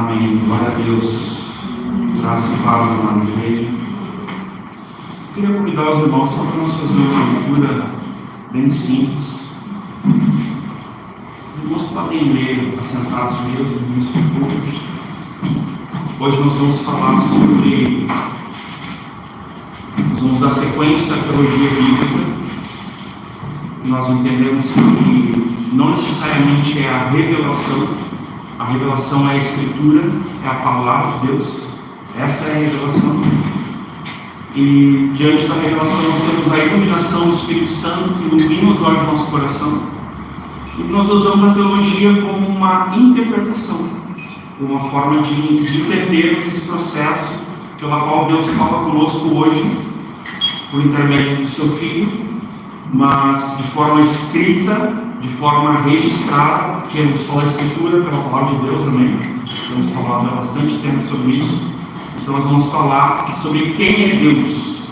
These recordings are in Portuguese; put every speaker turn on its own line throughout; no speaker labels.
Amém. Glória a Deus. Graças e paz na nome da igreja. Queria convidar os irmãos só para nós fazer uma leitura bem simples. Os irmãos podem ler assentados mesmo, nos escrituras. Hoje nós vamos falar sobre. Nós vamos dar sequência à teologia bíblica. Nós entendemos que não necessariamente é a revelação é a Escritura, é a palavra de Deus, essa é a revelação. E diante da revelação nós temos a iluminação do Espírito Santo que ilumina os olhos do nosso coração. E nós usamos a teologia como uma interpretação, uma forma de entendermos esse processo pela qual Deus fala conosco hoje, por intermédio do seu Filho, mas de forma escrita, de forma registrada, que nos fala a Escritura pela palavra de Deus, amém? Temos falado há bastante tempo sobre isso. Então nós vamos falar sobre quem é Deus.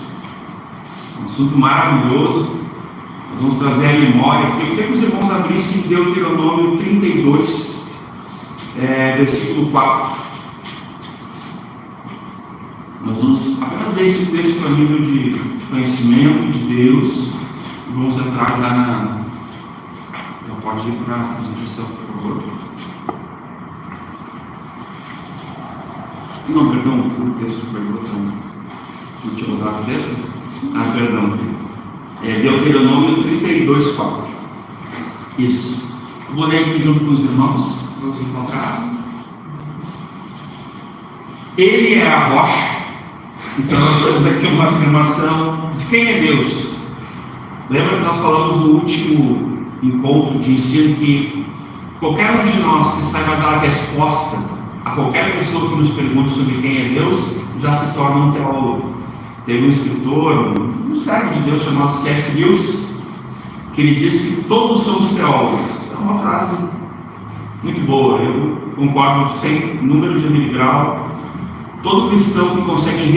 Um assunto maravilhoso. Nós vamos trazer a memória aqui. Eu queria que os irmãos abrissem Deuteronômio 32, versículo 4. Nós vamos apenas ler esse texto para nível de conhecimento de Deus. E vamos entrar já na... Pode ir para a apresentação, por favor. Não, perdão, o texto perguntou. Não tinha usado o texto? Perdão. Deuteronômio 32, 4. Isso. Vou ler aqui junto com os irmãos. Vamos encontrar. Ele é a rocha. Então nós temos aqui uma afirmação de quem é Deus. Lembra que nós falamos no último encontro de ensino que qualquer um de nós que saiba dar a resposta a qualquer pessoa que nos pergunte sobre quem é Deus já se torna um teólogo. Teve um escritor, um servo de Deus chamado C.S. Lewis, que ele disse que todos somos teólogos. É uma frase muito boa, eu concordo sem número de miligrau. Todo cristão que consegue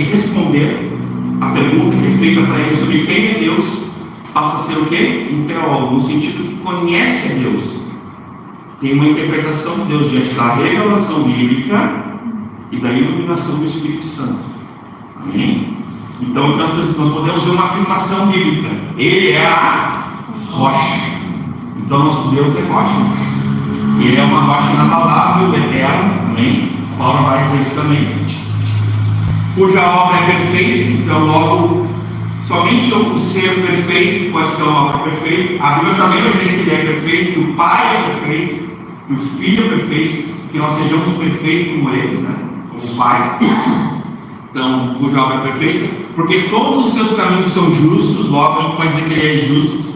responder a pergunta que é feita para ele sobre quem é Deus passa a ser o quê? Um teólogo, no sentido que conhece a Deus, tem uma interpretação de Deus diante da revelação bíblica e da iluminação do Espírito Santo. Amém? Então nós podemos ver uma afirmação bíblica: Ele é a rocha. Então nosso Deus é rocha. Ele é uma rocha inabalável, eterna. Amém? Paulo vai dizer isso também. Cuja obra é perfeita. Então logo somente o ser perfeito pode ser uma obra perfeita. A Bíblia também vai dizer que ele é perfeito, que o Pai é perfeito, que o Filho é perfeito, que nós sejamos perfeitos como eles, né? Como o Pai. Então, cuja obra é perfeita, porque todos os seus caminhos são justos, logo a gente pode dizer que ele é justo,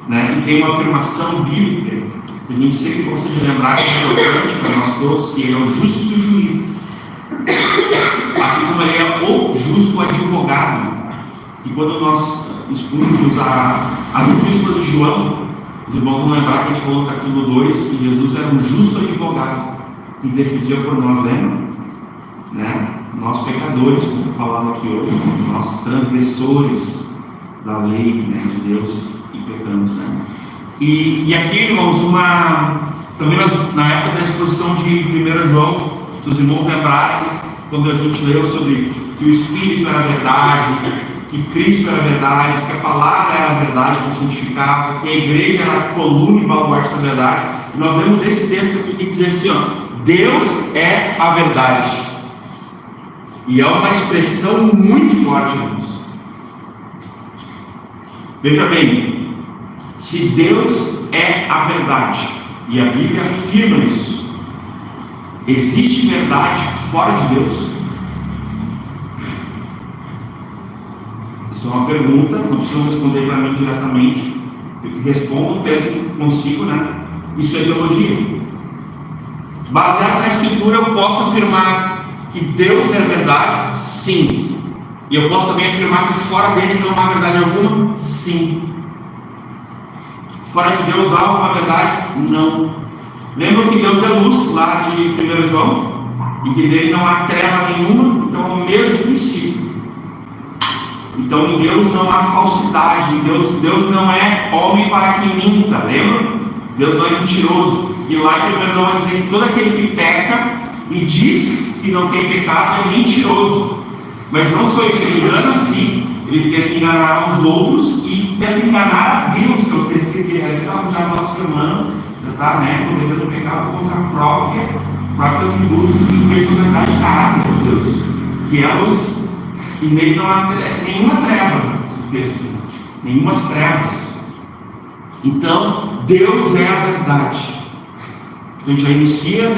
né? E tem uma afirmação bíblica que a gente sempre gosta de lembrar, que é importante para nós todos, que ele é o justo juiz, assim como ele é o justo advogado. E quando nós expomos as epístolas de João, os irmãos vão lembrar que a gente falou no capítulo 2 que Jesus era um justo advogado que decidia por nós, lembram? Né? Nós pecadores, como foi falado aqui hoje, nós transgressores da lei, né, de Deus, e pecamos, né? E aqui, irmãos, também na época da exposição de 1 João, se os irmãos lembrarem, quando a gente leu sobre que o Espírito era a verdade, que Cristo era a verdade, que a palavra era a verdade que santificava, que a igreja era a coluna e baluarte da verdade. E nós lemos esse texto aqui que diz assim, Deus é a verdade. E é uma expressão muito forte, irmãos. Veja bem, se Deus é a verdade, e a Bíblia afirma isso, existe verdade fora de Deus? Isso é uma pergunta, não precisam responder para mim diretamente. Respondam, pensem consigo, né? Isso é teologia. Baseado na Escritura, eu posso afirmar que Deus é verdade? Sim. E eu posso também afirmar que fora dele não há verdade alguma? Sim. Fora de Deus há alguma verdade? Não. Lembram que Deus é luz, lá de 1 João? E que dele não há treva nenhuma? Então é o mesmo princípio. Então em Deus não há falsidade, Deus não é homem para que minta, lembra? Deus não é mentiroso. E lá em 1 vai dizer que todo aquele que peca e diz que não tem pecado é mentiroso. Mas não só isso, ele engana assim, ele tenta enganar os outros e tenta enganar a Deus. Eu pensei que ele está já nossa semana, já está cometendo pecado contra a própria atributo e personalidade de caráter de Deus, que é luz. E nele não há nenhuma treva, esse texto, nenhumas trevas. Então, Deus é a verdade. A gente já inicia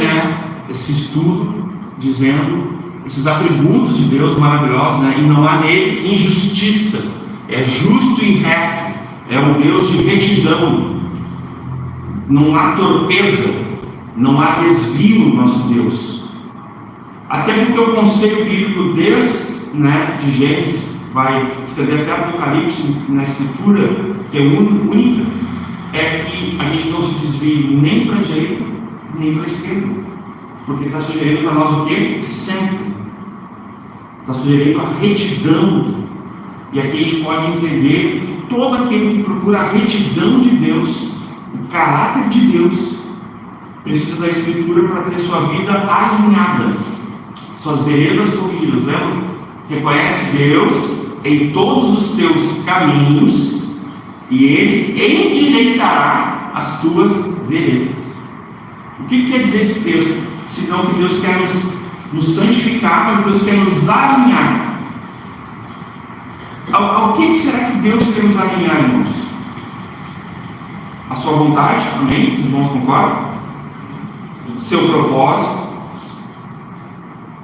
esse estudo dizendo esses atributos de Deus maravilhosos, e não há nele injustiça, é justo e reto, é um Deus de retidão, não há torpeza, não há desvio no nosso Deus. Até porque o conselho bíblico de Gênesis vai estender até Apocalipse na Escritura, que é única, é que a gente não se desvie nem para a direita nem para a esquerda, porque está sugerindo para nós o quê? Centro. Está sugerindo a retidão. E aqui a gente pode entender que todo aquele que procura a retidão de Deus, o caráter de Deus, precisa da Escritura para ter sua vida alinhada, suas veredas corrigidas. Lembra? Reconhece Deus em todos os teus caminhos e Ele endireitará as tuas veredas. O que quer dizer esse texto? Senão que Deus quer nos santificar, mas Deus quer nos alinhar. Ao que será que Deus quer nos alinhar, irmãos? A sua vontade, amém? Os irmãos concordam? Seu propósito.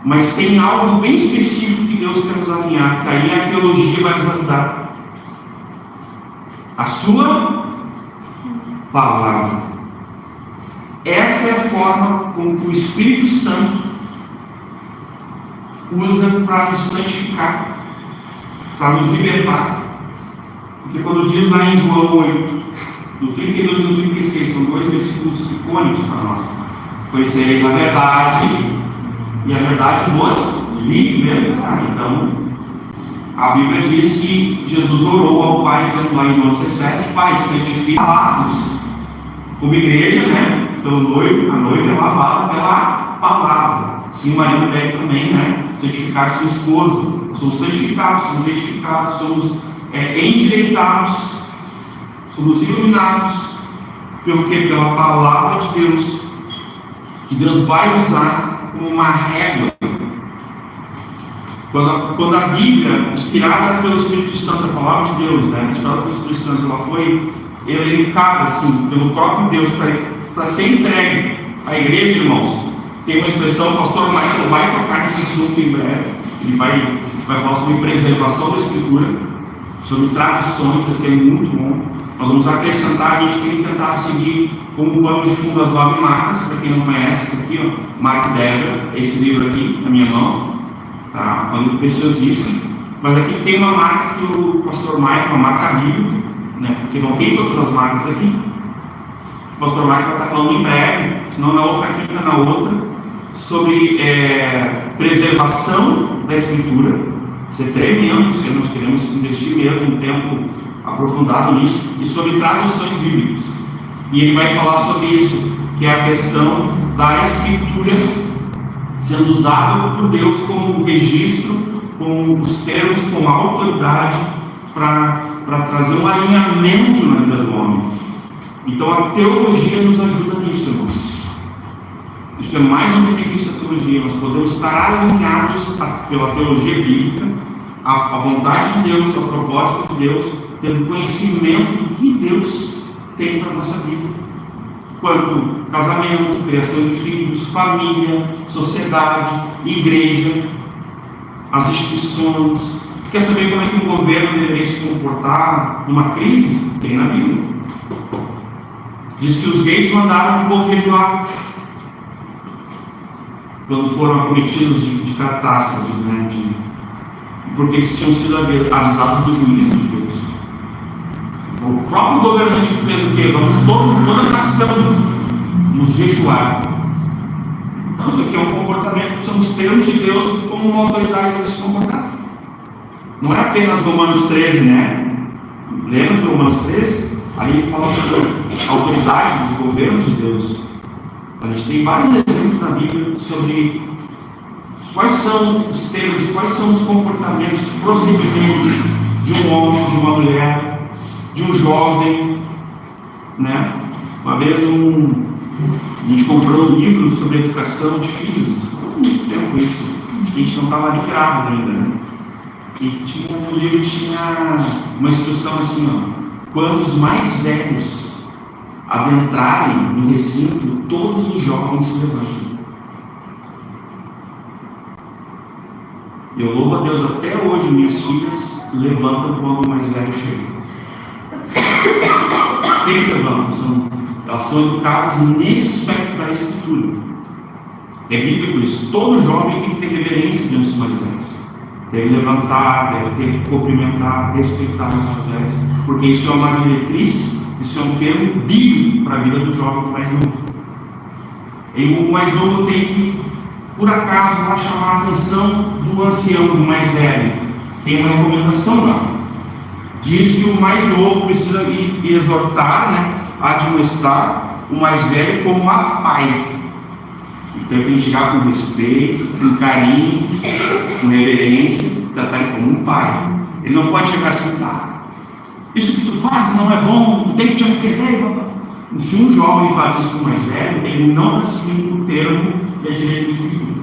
Mas tem algo bem específico que Deus quer nos alinhar, que aí a teologia vai nos ajudar. A sua palavra. Essa é a forma como o Espírito Santo usa para nos santificar, para nos libertar. Porque quando diz lá em João 8, do 32 e do 36, são dois versículos icônicos para nós. Conhecereis a verdade, e a verdade vos libertará. Então, a Bíblia diz que Jesus orou ao Pai, dizendo lá em João 17, Pai, santifica-os como igreja, pelo noivo, a noiva é lavada pela palavra. Sim, o marido deve também, santificar sua esposa. Nós somos santificados, somos edificados, somos endireitados, somos iluminados pelo que? Pela palavra de Deus, que Deus vai usar como uma régua. Quando a Bíblia, inspirada pelo Espírito Santo, a palavra de Deus, inspirada pelo Espírito Santo, ela foi elencada assim, pelo próprio Deus para ser entregue à igreja, irmãos. Tem uma expressão, o pastor Michael vai tocar nesse assunto em breve. Ele vai falar sobre preservação da Escritura, sobre traduções, vai ser muito bom. Nós vamos acrescentar, a gente tem tentado seguir como pano de fundo as 9 marcas, para quem não conhece, aqui, Mark Dever, esse livro aqui na minha mão, tá? Um livro preciosíssimo. Mas aqui tem uma marca que o pastor Michael, uma marca bíblica, porque não tem todas as marcas aqui. O pastor Michael vai estar falando em breve, senão na outra quinta, na outra, sobre preservação da Escritura. Isso é tremendo, nós queremos investir mesmo um tempo aprofundado nisso, e sobre traduções bíblicas. E ele vai falar sobre isso, que é a questão da Escritura sendo usada por Deus como registro, com os termos, com a autoridade para trazer um alinhamento na vida do homem. Então a teologia nos ajuda nisso, irmãos. Isso é mais um benefício da teologia. Nós podemos estar alinhados pela teologia bíblica, à vontade de Deus, ao propósito de Deus, tendo conhecimento do que Deus tem para a nossa vida. Quanto casamento, criação de filhos, família, sociedade, igreja, as instituições. Quer saber como é que um governo deveria se comportar numa crise? Tem na Bíblia. Diz que os gays mandaram o povo jejuar quando foram acometidos de catástrofes, porque eles tinham sido avisados do juízo de Deus. O próprio governante fez o quê? Vamos toda a nação nos jejuar. Então isso aqui é um comportamento, são os termos de Deus como uma autoridade para se comportar. Não é apenas Romanos 13, Lembra de Romanos 13? Ali ele fala sobre a autoridade dos governos de Deus. A gente tem vários exemplos na Bíblia sobre quais são os termos, quais são os comportamentos, procedimentos de um homem, de uma mulher, de um jovem, né? Uma vez a gente comprou um livro sobre educação de filhos, há muito tempo isso, a gente não estava nem grávido ainda, né? E no livro tinha uma instrução assim, ó: quando os mais velhos adentrarem no recinto, todos os jovens se levantam. Eu louvo a Deus, até hoje minhas filhas levantam quando o mais velho chega. Sempre levantam, elas são educadas nesse aspecto da Escritura. É bíblico isso. Todo jovem tem que ter reverência diante dos mais velhos. Deve levantar, deve ter que cumprimentar, respeitar os mais velhos, porque isso é uma diretriz, isso é um termo bíblico para a vida do jovem mais novo. E o mais novo tem que, por acaso, vai chamar a atenção do ancião, do mais velho. Tem uma recomendação lá. Diz que o mais novo precisa exortar, né, admoestar o mais velho como a pai. Então ele tem que chegar com respeito, com carinho, com reverência, tratar ele como um pai. Ele não pode chegar assim: tá, isso que tu fazes não é bom, tu tem que te arrepender. Se um jovem faz isso com o mais velho, ele não está seguindo o termo da diretriz de vida.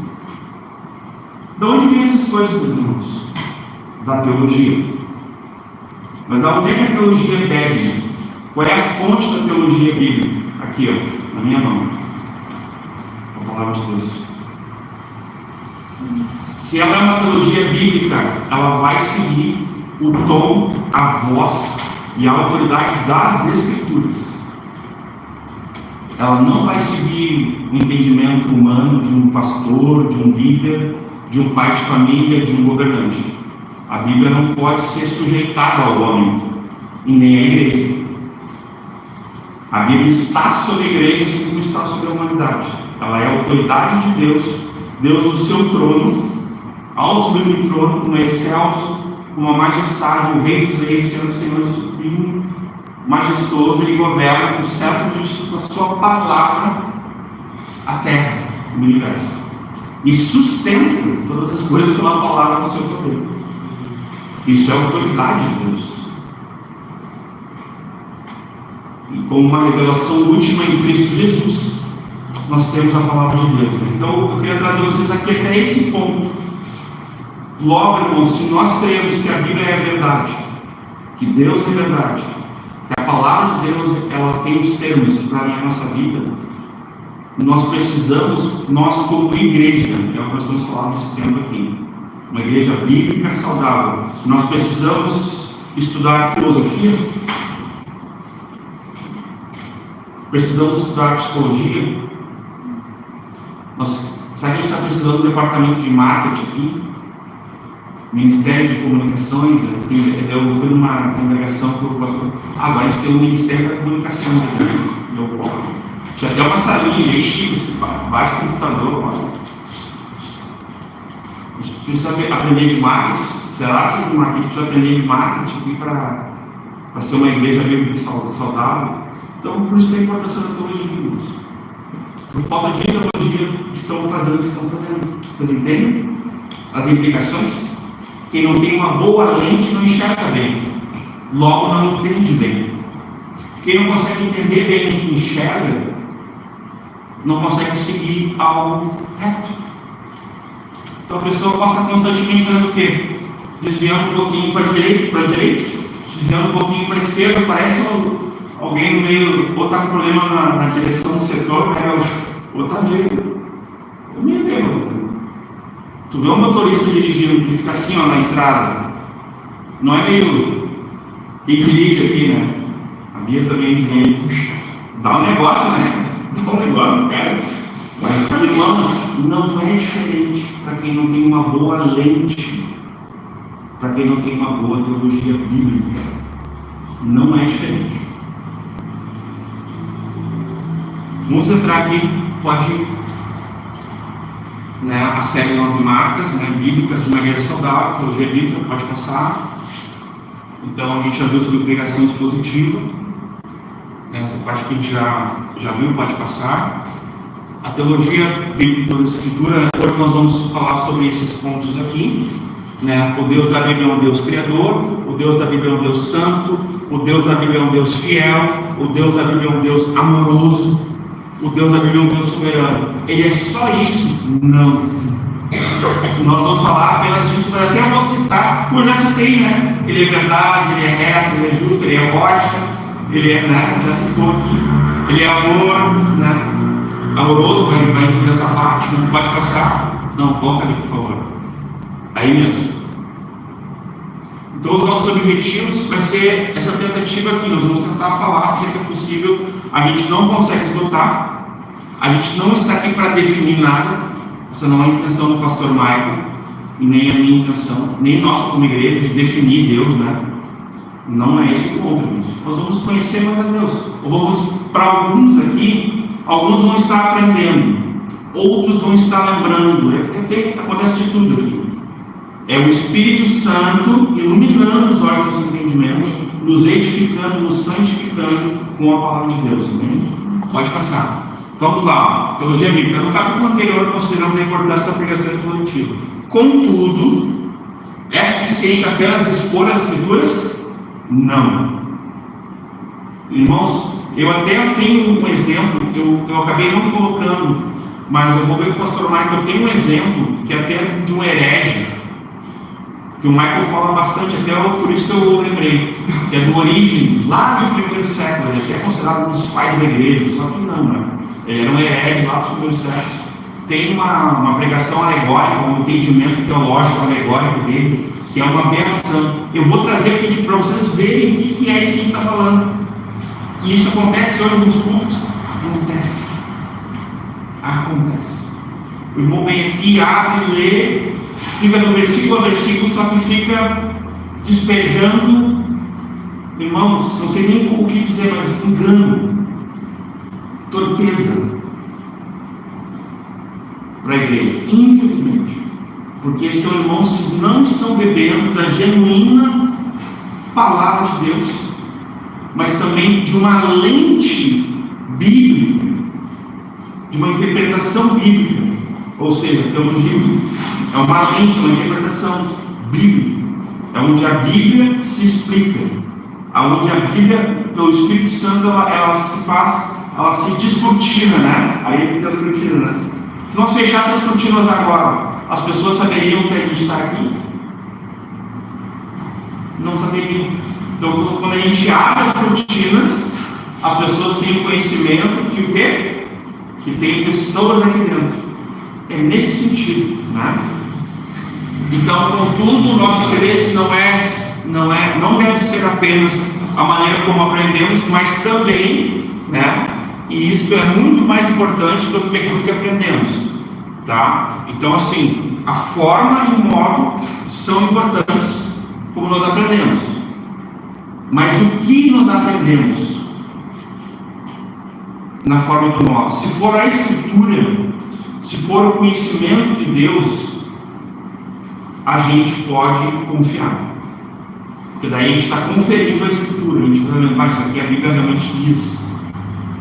De onde vem essas coisas, meus irmãos? Da teologia. Mas da onde é que a teologia bebe? Qual é a fonte da teologia bíblica? Aqui, ó, na minha mão. A palavra de Deus. Se ela é uma teologia bíblica, ela vai seguir o tom, a voz e a autoridade das Escrituras. Ela não vai seguir o entendimento humano de um pastor, de um líder, de um pai de família, de um governante. A Bíblia não pode ser sujeitada ao homem e nem à igreja. A Bíblia está sobre a igreja, assim como está sobre a humanidade. Ela é a autoridade de Deus, Deus no seu trono, ao sublime trono, com excelso, com uma majestade, o Rei dos Reis, sendo o Senhor supremo, majestoso. Ele governa com certa justiça, com a sua palavra, a terra, o universo, e sustenta todas as coisas pela palavra do seu poder. Isso é a autoridade de Deus. E com uma revelação última em Cristo Jesus, nós temos a palavra de Deus. Então eu queria trazer vocês aqui até esse ponto. Logo, irmãos, se nós cremos que a Bíblia é a verdade, que Deus é verdade, que a palavra de Deus ela tem os termos para a nossa vida, nós precisamos, nós como igreja, que é o que nós estamos falando nesse tempo aqui, uma igreja bíblica saudável, nós precisamos estudar filosofia, precisamos estudar psicologia. Será que a gente está precisando do departamento de marketing aqui? Ministério de Comunicações? Eu fui numa congregação que o pastor, agora a gente tem o Ministério da Comunicação. Já tem uma salinha bem chique, baixo computador. A gente precisa aprender de marketing. Será que a gente precisa aprender de marketing aqui para ser uma igreja bíblica saudável? Então, por isso que a importância da teologia. Por falta de teologia, estão fazendo o que estão fazendo. Vocês entendem as implicações? Quem não tem uma boa lente não enxerga bem, logo não entende bem. Quem não consegue entender bem o que enxerga, não consegue seguir algo reto. Então a pessoa passa constantemente fazendo o quê? Desviando um pouquinho para a direita, desviando um pouquinho para a esquerda, parece alguém no meio, ou está com problema na direção do setor, né? Ou está meio bêbado. Tu vê um motorista dirigindo que fica assim, ó, na estrada, não é meio quem dirige aqui, né? A Bia também dá um negócio, né? Dá um negócio, cara. Mas, irmãos, não é diferente para quem não tem uma boa lente, para quem não tem uma boa teologia bíblica. Não é diferente. Vamos entrar aqui, pode, né, a série 9 marcas, né, bíblicas de uma igreja saudável, teologia bíblica, pode passar. Então a gente já viu sobre pregação expositiva. Essa parte que a gente já viu, pode passar. a teologia bíblica pela Escritura. Hoje nós vamos falar sobre esses pontos aqui, né? O Deus da Bíblia é um Deus criador, o Deus da Bíblia é um Deus santo, o Deus da Bíblia é um Deus fiel, o Deus da Bíblia é um Deus amoroso, o Deus da Bíblia é um Deus soberano. Ele é só isso? Não. Nós vamos falar apenas disso, mas até eu vou citar, eu já citei, né? Ele é verdade, ele é reto, ele é justo, ele é rocha, ele é, né? Já citou aqui, ele é amor, né? Amoroso, vai incluir essa parte, não pode passar. Não, volta ali, por favor. Aí mesmo. Então, os nossos objetivos vai ser essa tentativa aqui. Nós vamos tentar falar, se é possível. A gente não consegue esgotar. A gente não está aqui para definir nada. Essa não é a intenção do pastor Michael, e nem a minha intenção, nem nossa como igreja, de definir Deus, né? Não é esse o ponto, irmãos. Nós vamos conhecer mais a Deus. Ou vamos, para alguns aqui, alguns vão estar aprendendo, outros vão estar lembrando. Acontece de tudo aqui. É o Espírito Santo iluminando os olhos do nosso entendimento, nos edificando, nos santificando com a palavra de Deus. Amém? Pode passar. Vamos lá, teologia bíblica. No capítulo anterior, consideramos a importância da pregação coletiva. Contudo, é suficiente apenas expor as Escrituras? Não. Irmãos, eu até tenho um exemplo, eu acabei não colocando, mas eu vou ver com o pastor Michael. Eu tenho um exemplo, que é até de um herege, que o Michael fala bastante, até por isso que eu lembrei, que é do Orígenes, lá do primeiro século. Ele é até considerado um dos pais da igreja, só que não, né? Ele era um herege lá dos primeiros séculos. Tem uma pregação alegórica, um entendimento teológico alegórico dele, que é uma aberração. Eu vou trazer aqui para vocês verem o que é isso que a gente está falando. E isso acontece hoje nos cultos? Acontece. O irmão vem aqui, abre, lê, fica no versículo a versículo, só que fica despejando, irmãos, não sei nem o que dizer, mas engano, torpeza para a igreja, infelizmente, porque são irmãos que não estão bebendo da genuína palavra de Deus, mas também de uma lente bíblica, de uma interpretação bíblica. Ou seja, a teologia é uma lente, uma interpretação bíblica, é onde a Bíblia se explica, onde a Bíblia, pelo Espírito Santo, ela se descortina, né? Aí tem as cortinas, né? Se nós fechássemos as cortinas agora, as pessoas saberiam que a gente está aqui? Não saberiam. Então, quando a gente abre as cortinas, as pessoas têm o conhecimento que o quê? Que tem pessoas aqui dentro. É nesse sentido, né? Então, contudo, o nosso interesse não deve ser apenas a maneira como aprendemos, mas também, né? E isso é muito mais importante do que aquilo que aprendemos, tá? Então, assim, a forma e o modo são importantes, como nós aprendemos. Mas o que nós aprendemos na forma do modo? Se for a Escritura, se for o conhecimento de Deus, a gente pode confiar. Porque daí a gente está conferindo a Escritura. A gente vai lembrar, isso aqui a Bíblia realmente diz.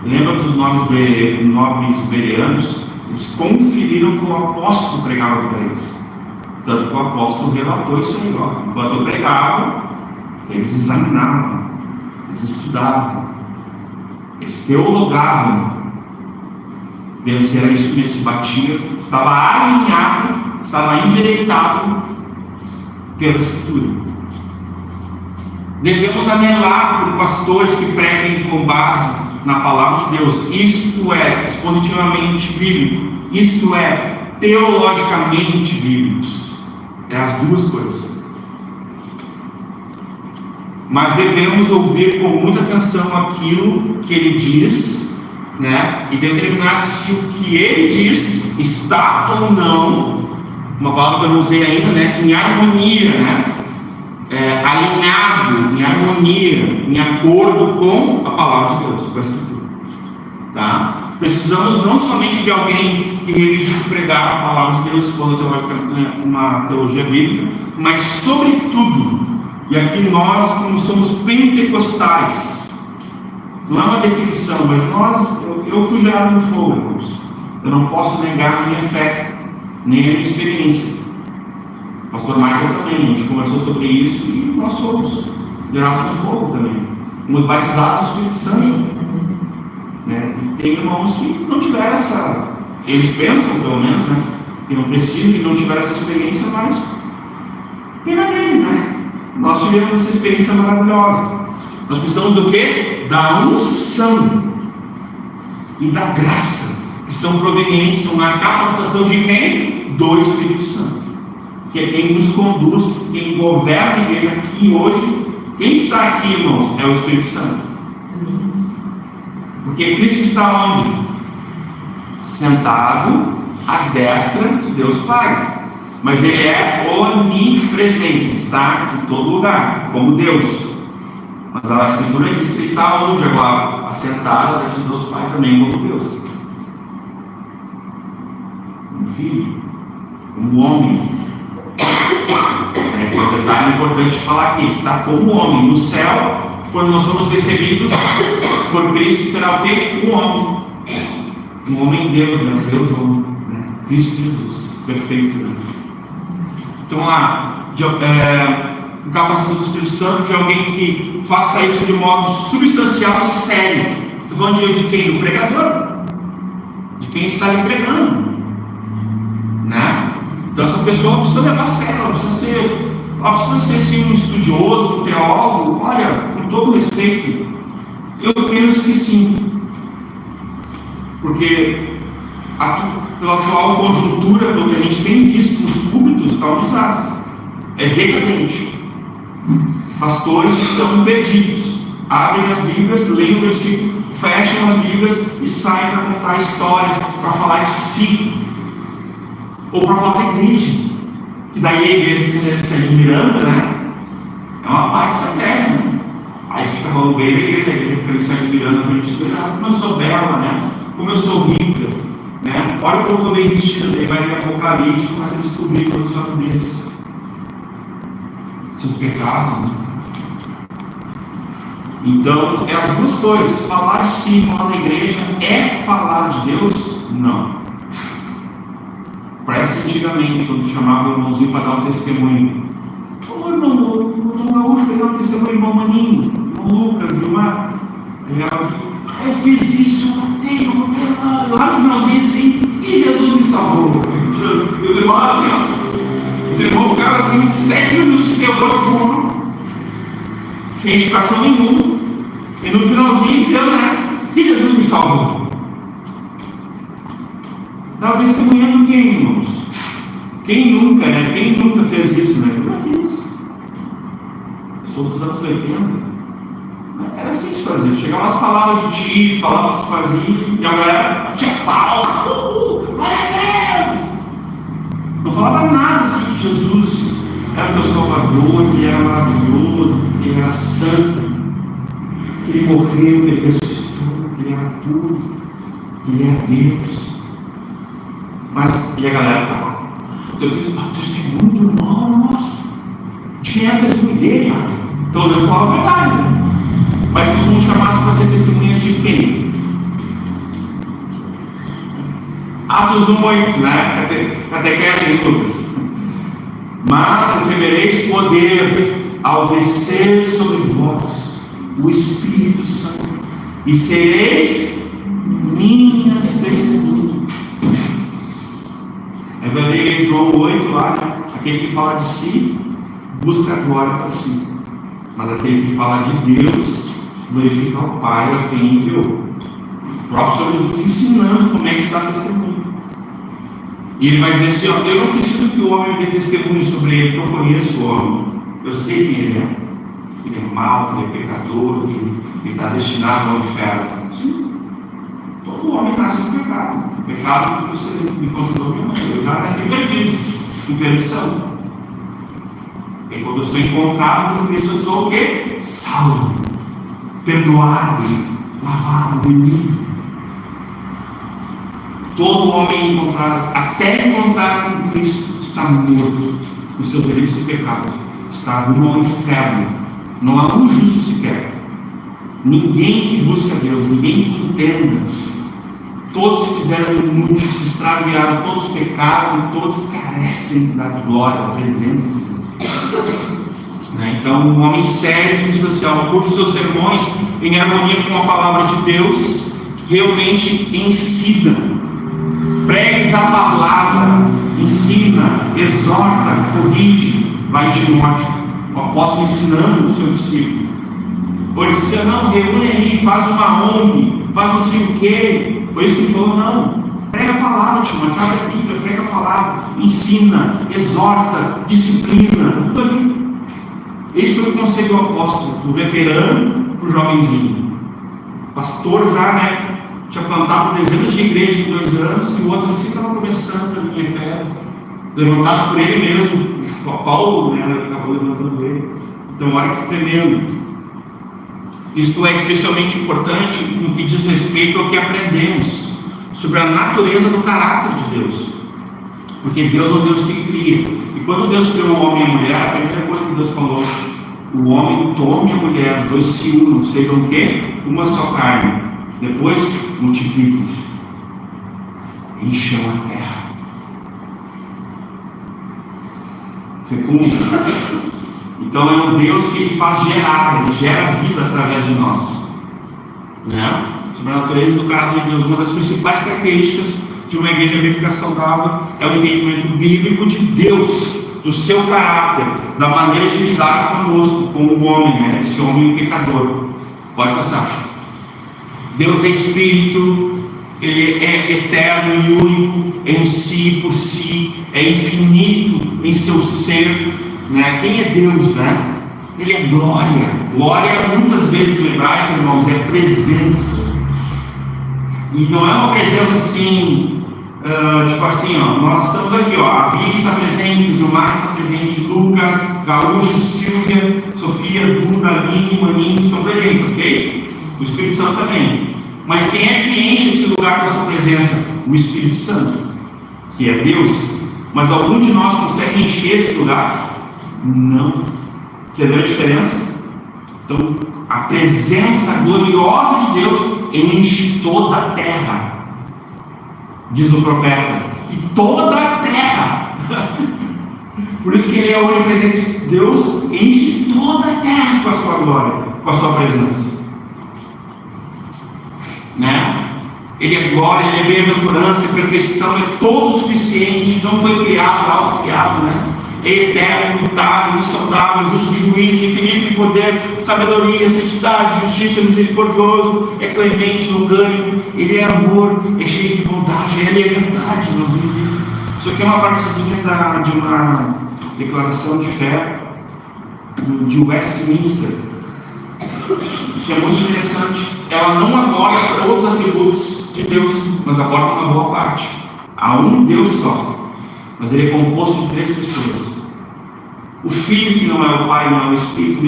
Lembra dos nobres bereanos? Eles conferiram o que o apóstolo pregava para eles. Tanto que o apóstolo relatou isso aí, ó. Enquanto eu pregava, eles examinavam, eles estudavam, eles teologavam, vendo se era isso mesmo, se batia, estava alinhado, estava endireitado pela Escritura. Devemos anelar por pastores que preguem com base na palavra de Deus, isto é, expositivamente bíblico, isto é, teologicamente bíblicos. É as duas coisas. Mas devemos ouvir com muita atenção aquilo que ele diz, né? E determinar se o que ele diz está ou não, uma palavra que eu não usei ainda, né? Em harmonia, né? Alinhado, em harmonia, em acordo com a palavra de Deus, com a Escritura, tá? Precisamos não somente de alguém que reivindique pregar a palavra de Deus, uma teologia bíblica, mas sobretudo, e aqui nós, como somos pentecostais, não é uma definição, mas eu fui gerado no fogo, irmãos. Eu não posso negar a minha fé, nem a minha experiência. O pastor Michael também, a gente conversou sobre isso e nós somos gerados no fogo também. Fomos batizados no Espírito Santo. Né? E tem irmãos que não tiveram essa... Eles pensam, pelo menos, né? Que não precisam, que não tiveram essa experiência, mas pega neles, né? Nós tivemos essa experiência maravilhosa. Nós precisamos do quê? Da unção e da graça, que são provenientes, são a capacitação de quem? Do Espírito Santo, que é quem nos conduz, quem governa a igreja aqui hoje. Quem está aqui, irmãos, é o Espírito Santo. Porque Cristo está onde? Sentado à destra de Deus Pai. Mas Ele é onipresente, está em todo lugar, como Deus. Mas a Escritura diz que Ele está onde agora? Assentado à destra de Deus Pai também, como Deus. Um filho, um homem. É um detalhe importante falar aqui: está como homem no céu. Quando nós somos recebidos por Cristo, será o quê? Um homem. Um homem Deus, né? Deus homem, né? Cristo Jesus, perfeito, né? Então, o capacitação do Espírito Santo de alguém que faça isso de modo substancial e sério. Estou falando de quem? Do pregador, de quem está lhe pregando, né? Então, essa pessoa precisa levar a sério, ela precisa ser assim, um estudioso, um teólogo. Olha, com todo respeito, eu penso que sim, porque pela atual conjuntura, pelo que a gente tem visto nos púlpitos, está um desastre, é decadente. Pastores estão perdidos, abrem as Bíblias, leem o versículo, fecham as Bíblias e saem para contar histórias, para falar de si, ou para falar da igreja, que daí a igreja fica se admirando, né? É uma parte satéria, né? Aí fica falando bem da igreja, a igreja fica se admirando na frente de Deus. Como eu sou bela, né? Como eu sou rica, né? Olha como eu estou bem vestido, daí vai ler Apocalipse, vai descobrir toda a sua nudez, seus pecados, né? Então, é as duas coisas. Falar de si, falar da igreja, é falar de Deus? Não. Parece antigamente, quando chamava o irmãozinho para dar um testemunho. Ô irmão Gaúcho vai dar um testemunho, irmão Maninho, irmão Lucas, irmã. Eu fiz isso, eu matei, lá no finalzinho assim, e Jesus me salvou. Os irmãos ficavam assim, 7 minutos de terror puro, sem explicação nenhuma, e no finalzinho, então, né? E Jesus me salvou. Estava testemunhando quem, irmãos? Quem nunca, né? Quem nunca fez isso, né? Eu já fiz. Eu sou dos anos 80. Era assim que se fazia. Chegava lá, falava de ti, falava o que tu fazia, e a galera tinha pau. Glória a Deus! Não falava nada assim que Jesus era o teu Salvador, que ele era maravilhoso, que ele era santo, que ele morreu, que ele ressuscitou, que ele era puro, que ele era Deus. Mas, e a galera, Deus diz, o testemunho do irmão nosso, de quem é o testemunho dele? Pelo menos falava a verdade, né? Mas nós somos chamados para ser testemunhas de quem? Atos 1:8, né? Catequese, Lucas. Mas recebereis poder ao descer sobre vós o Espírito Santo, e sereis minhas testemunhas. Aí vai ler João 8 lá, né? Aquele que fala de si, busca a glória para si. Mas aquele que fala de Deus, glorifica o Pai a quem enviou. O próprio Senhor Jesus ensinando como é que está testemunho. E ele vai dizer assim, ó, eu não preciso que o homem dê testemunho sobre ele, porque eu conheço o homem. Eu sei quem ele é. Ele é mau, ele é pecador, ele está destinado ao inferno. Sim. Todo homem nasce em pecado. O pecado que você me considerou minha mãe. Eu já nasci perdido, em perdição. E quando eu sou encontrado por Cristo, eu sou o quê? Salvo, perdoado, lavado, remido. Todo homem encontrado, até encontrar com Cristo, está morto com seus delitos e pecados. Está rumo ao inferno. Não há um justo sequer. Ninguém que busca Deus, ninguém que entenda. todos se fizeram inúteis, se extraviaram, todos pecaram e todos carecem da glória, da presença de Deus. Então, um homem sério e substancial, curte seus sermões em harmonia com a palavra de Deus, realmente ensina, pregue a palavra, ensina, exorta, corrige, vai em Timóteo, o apóstolo ensinando o seu discípulo. Pois disse: não, reúne aí, faz uma ONG, faz não sei o que. Foi isso que ele falou: não, prega a palavra, Timóteo, abre a Bíblia, prega a palavra, ensina, exorta, disciplina, tudo ali. Esse foi o conselho do apóstolo, do veterano para o jovenzinho. O pastor já, tinha plantado dezenas de igrejas em 2 anos, e o outro assim estava começando ali em Efésios, levantado por ele mesmo. O Paulo, acabou levantando ele. Então, olha que tremendo. Isto é especialmente importante no que diz respeito ao que aprendemos sobre a natureza do caráter de Deus, porque Deus é o Deus que cria. E quando Deus criou o homem e a mulher, a primeira coisa que Deus falou: o homem tome a mulher, os dois se unam, sejam o quê? Uma só carne. Depois multipliquem-se, encham a terra, fecundem. Então é um Deus que ele faz gerar, ele gera vida através de nós. Sobre a natureza do caráter de Deus, uma das principais características de uma igreja bíblica saudável é o entendimento bíblico de Deus, do seu caráter, da maneira de lidar conosco, com o homem, esse homem pecador. Pode passar. Deus é Espírito, ele é eterno e único em si, por si, é infinito em seu ser. Quem é Deus? Ele é glória. Glória, muitas vezes no hebraico, irmãos, é presença. E não é uma presença assim, tipo assim, nós estamos aqui, a Bia está presente, o Gilmar está presente, Lucas, Gaúcho, Silvia, Sofia, Duda, Aline, Maninho estão presentes, ok? O Espírito Santo também. Mas quem é que enche esse lugar com a sua presença? O Espírito Santo, que é Deus. Mas algum de nós consegue encher esse lugar? Não. Entendeu a diferença? Então, a presença gloriosa de Deus enche toda a terra, diz o profeta, e toda a terra. Por isso que ele é onipresente. Deus enche toda a terra com a sua glória, com a sua presença. Ele é glória, ele é bem-aventurança, é perfeição, é todo suficiente, não foi criado, autocriado, É eterno, imutável, insondável, justo juiz, infinito em poder, sabedoria, santidade, justiça, misericordioso, é clemente, longânimo, ele é amor, é cheio de bondade, ele é verdade. Isso aqui é uma partezinha de uma declaração de fé de Westminster, que é muito interessante. Ela não aborda todos os atributos de Deus, mas aborda uma boa parte. Há um Deus só, mas ele é composto de 3 pessoas. O Filho, que não é o Pai, não é o Espírito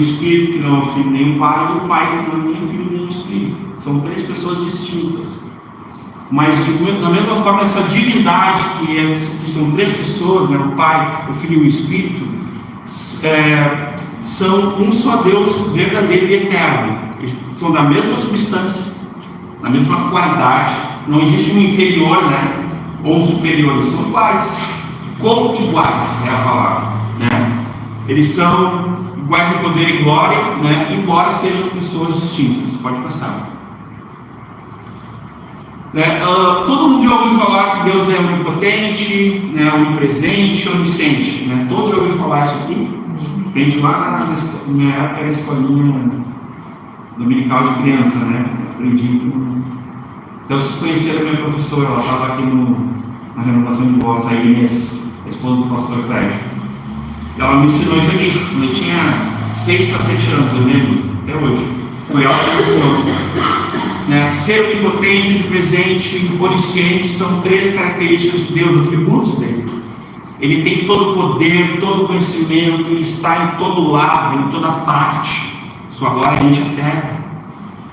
que não é o Filho nem o Pai, e o Pai, que não é nem o Filho nem o Espírito. São 3 pessoas distintas. Mas da mesma forma, essa divindade que são 3 pessoas, o Pai, o Filho e o Espírito, são um só Deus verdadeiro e eterno. Eles são da mesma substância, da mesma qualidade. Não existe um inferior, ou um superior. Eles são iguais, como iguais é a palavra, Eles são iguais em poder e glória, embora sejam pessoas distintas. Pode passar. Todo mundo já ouviu falar que Deus é onipotente, onipresente, onisciente. Todos já ouviram falar isso aqui? Aprendi lá na minha época, era a escolinha dominical de criança, Aprendi. Então vocês conheceram a minha professora, ela estava aqui na renovação de voz, a Inês, a esposa do pastor Clédio. Ela me ensinou isso aqui, quando eu tinha 6 para 7 anos, eu lembro, até hoje. Foi ela que me ensinou. Ser onipotente, presente, onisciente são 3 características de Deus, atributos dele. Ele tem todo o poder, todo o conhecimento, ele está em todo lado, em toda parte. Sua glória enche a terra.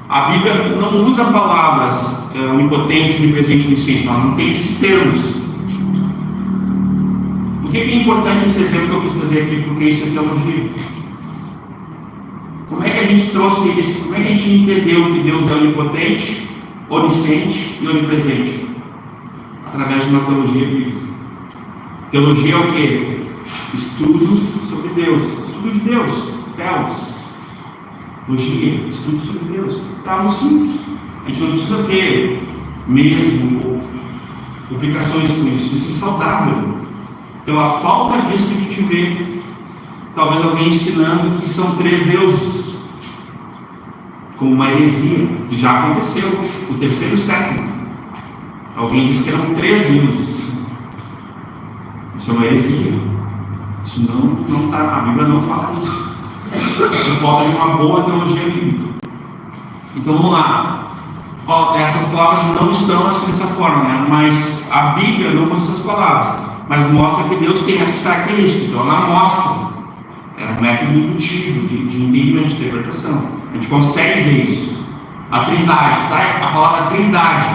A Bíblia não usa palavras onipotente, onipresente, onisciente, ela não tem esses termos. Por que é importante esse exemplo que eu quis trazer aqui? Porque isso é teologia. Como é que a gente trouxe isso? Como é que a gente entendeu que Deus é onipotente, onisciente e onipresente? através de uma teologia bíblica. Teologia é o quê? Estudo sobre Deus. Estudo de Deus. Teos. Teologia. Estudo sobre Deus. Tá algo simples. A gente não precisa ter medo ou complicações com isso. Isso é saudável. Pela falta disso que a gente vê, talvez alguém ensinando que são 3 deuses, como uma heresia, que já aconteceu no 3º século. Alguém disse que eram 3 deuses. Isso é uma heresia. Isso não está, a Bíblia não fala isso. Isso falta de uma boa teologia bíblica. Então vamos lá. Essas palavras não estão assim dessa forma, né? Mas a Bíblia não usa essas palavras, mas mostra que Deus tem essa característica. Então ela mostra. É um método indutivo de entendimento, de interpretação. A gente consegue ver isso. A Trindade, tá? A palavra Trindade,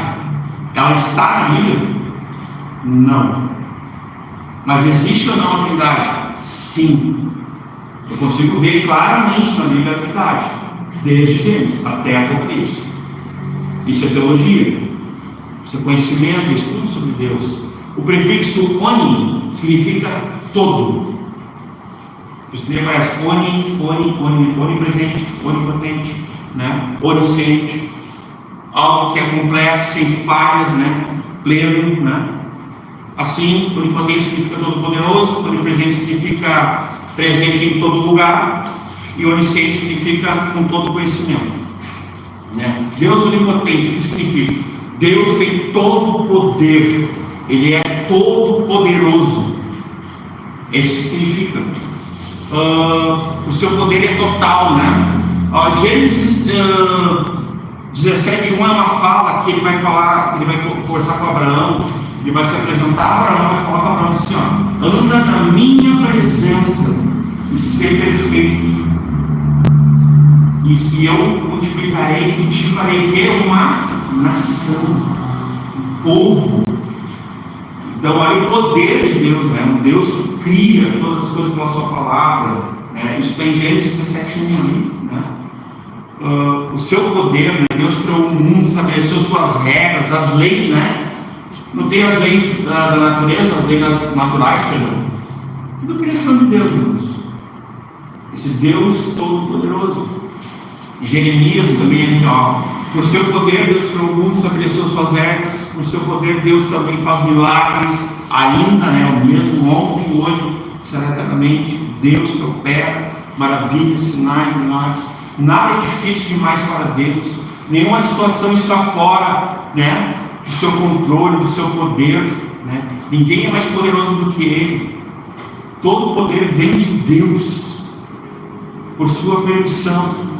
ela está na Bíblia? Não. Mas existe ou não a Trindade? Sim. Eu consigo ver claramente na Bíblia a Trindade, desde Gênesis até Apocalipse. Isso é teologia. Isso é conhecimento, estudo sobre Deus. O prefixo oni significa todo. Isso aparece onipresente, onipotente, né? Onisciente, algo que é completo, sem falhas, né? Pleno, né? Assim, onipotente significa todo poderoso, onipresente significa presente em todo lugar, e onisciente significa com todo conhecimento, né? Deus onipotente, o que significa? Deus tem todo o poder, Ele é todo poderoso. Isso significa. O seu poder é total, né? Gênesis 17:1 é uma fala que ele vai falar, ele vai conversar com Abraão, ele vai se apresentar a Abraão, vai falar com Abraão assim, ó: anda na minha presença e ser perfeito, e eu multiplicarei e te farei uma nação, um povo. Então aí o poder de Deus, né? Um Deus que cria todas as coisas pela sua palavra, né? Isso tem Gênesis 17:1, né? O seu poder, né? Deus criou o mundo, estabeleceu suas regras, as leis, né? Não tem as leis da natureza, as leis naturais, perdão. Tudo criação de Deus, irmãos. Esse Deus todo-poderoso. Jeremias também, ó: no seu poder Deus criou o mundo, estabeleceu suas regras. No seu poder Deus também faz milagres ainda, né? O mesmo ontem, hoje, será eternamente. Deus que opera maravilhas, sinais, milagres. Nada é difícil demais para Deus. Nenhuma situação está fora, né, do seu controle, do seu poder, né? Ninguém é mais poderoso do que Ele. Todo o poder vem de Deus, por sua permissão.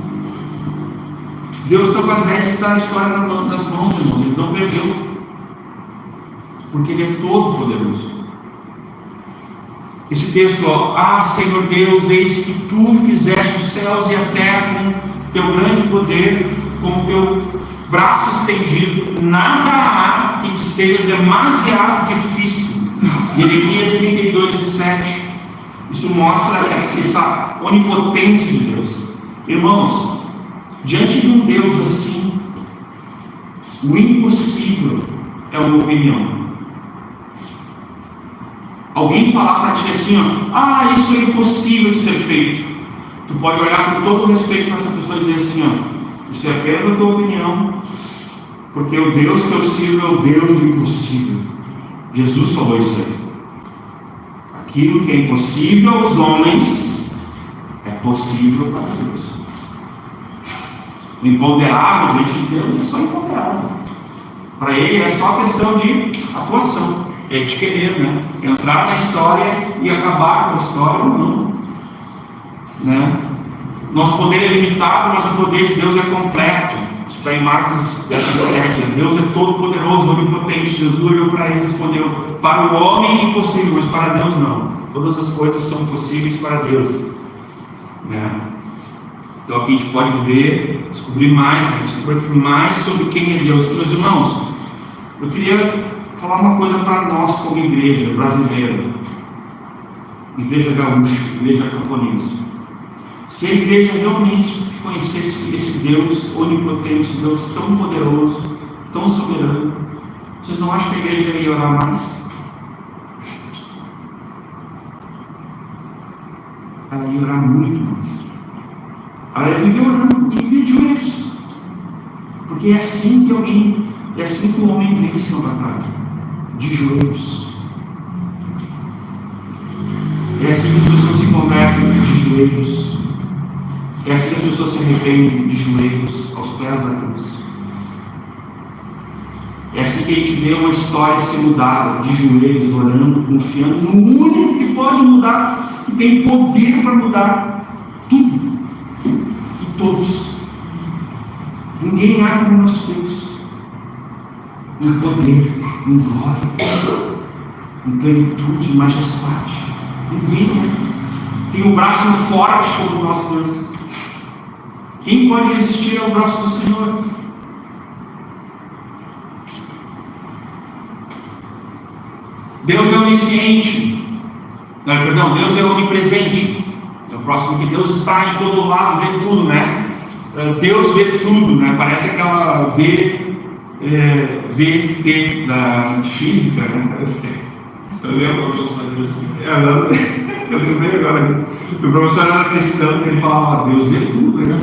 Deus está com as rédeas da história das mãos, irmãos. Ele não perdeu, porque Ele é todo poderoso. Esse texto, ó: ah, Senhor Deus, eis que Tu fizeste os céus e a terra com Teu grande poder, com o Teu braço estendido. Nada há que te seja demasiado difícil. Jeremias 32:7. Isso mostra essa onipotência de Deus. Irmãos, diante de um Deus assim, o impossível é uma opinião. Alguém falar para ti assim, ó: ah, isso é impossível de ser feito. Tu pode olhar com todo respeito para essa pessoa e dizer assim, ó: isso é apenas a tua opinião, porque o Deus que eu sirvo é o Deus do impossível. Jesus falou isso aí. Aquilo que é impossível aos homens é possível para Deus. O imponderável diante de Deus é só imponderável. Para Ele é só questão de atuação. É de querer, né? Entrar na história e acabar com a história ou não, né? Nosso poder é limitado, mas o poder de Deus é completo. Isso está em Marcos 17. Deus é todo poderoso, onipotente. Jesus olhou para eles e respondeu: para o homem é impossível, mas para Deus não. Todas as coisas são possíveis para Deus, né? Então aqui a gente pode ver, descobrir mais sobre quem é Deus. Meus irmãos, eu queria falar uma coisa para nós como igreja brasileira, igreja gaúcha, igreja camponense. Se a igreja realmente conhecesse esse Deus onipotente, esse Deus tão poderoso, tão soberano, Vocês não acham que a igreja ia orar mais? Ela ia orar muito mais. Ela ia viver orando e viver de joelhos. Porque é assim que o homem vence uma batalha. De joelhos. É assim que as pessoas se convertem de joelhos. É assim que as pessoas se arrependem de joelhos aos pés da cruz. É assim que a gente vê uma história ser mudada, de joelhos, orando, confiando no único que pode mudar, que tem poder para mudar tudo e todos. Ninguém há como nós temos. Em poder, em glória, em plenitude, em majestade. Ninguém tem o braço forte como nós dois. Quem pode resistir ao braço do Senhor? Deus é onisciente. Deus é onipresente. É o próximo que Deus está em todo lado, vê tudo, né? Deus vê tudo, né? Parece aquela VT da física, né? Você lembra o professor da universidade? Eu lembrei agora. O professor era cristão, ele falava, Deus vê tudo, né?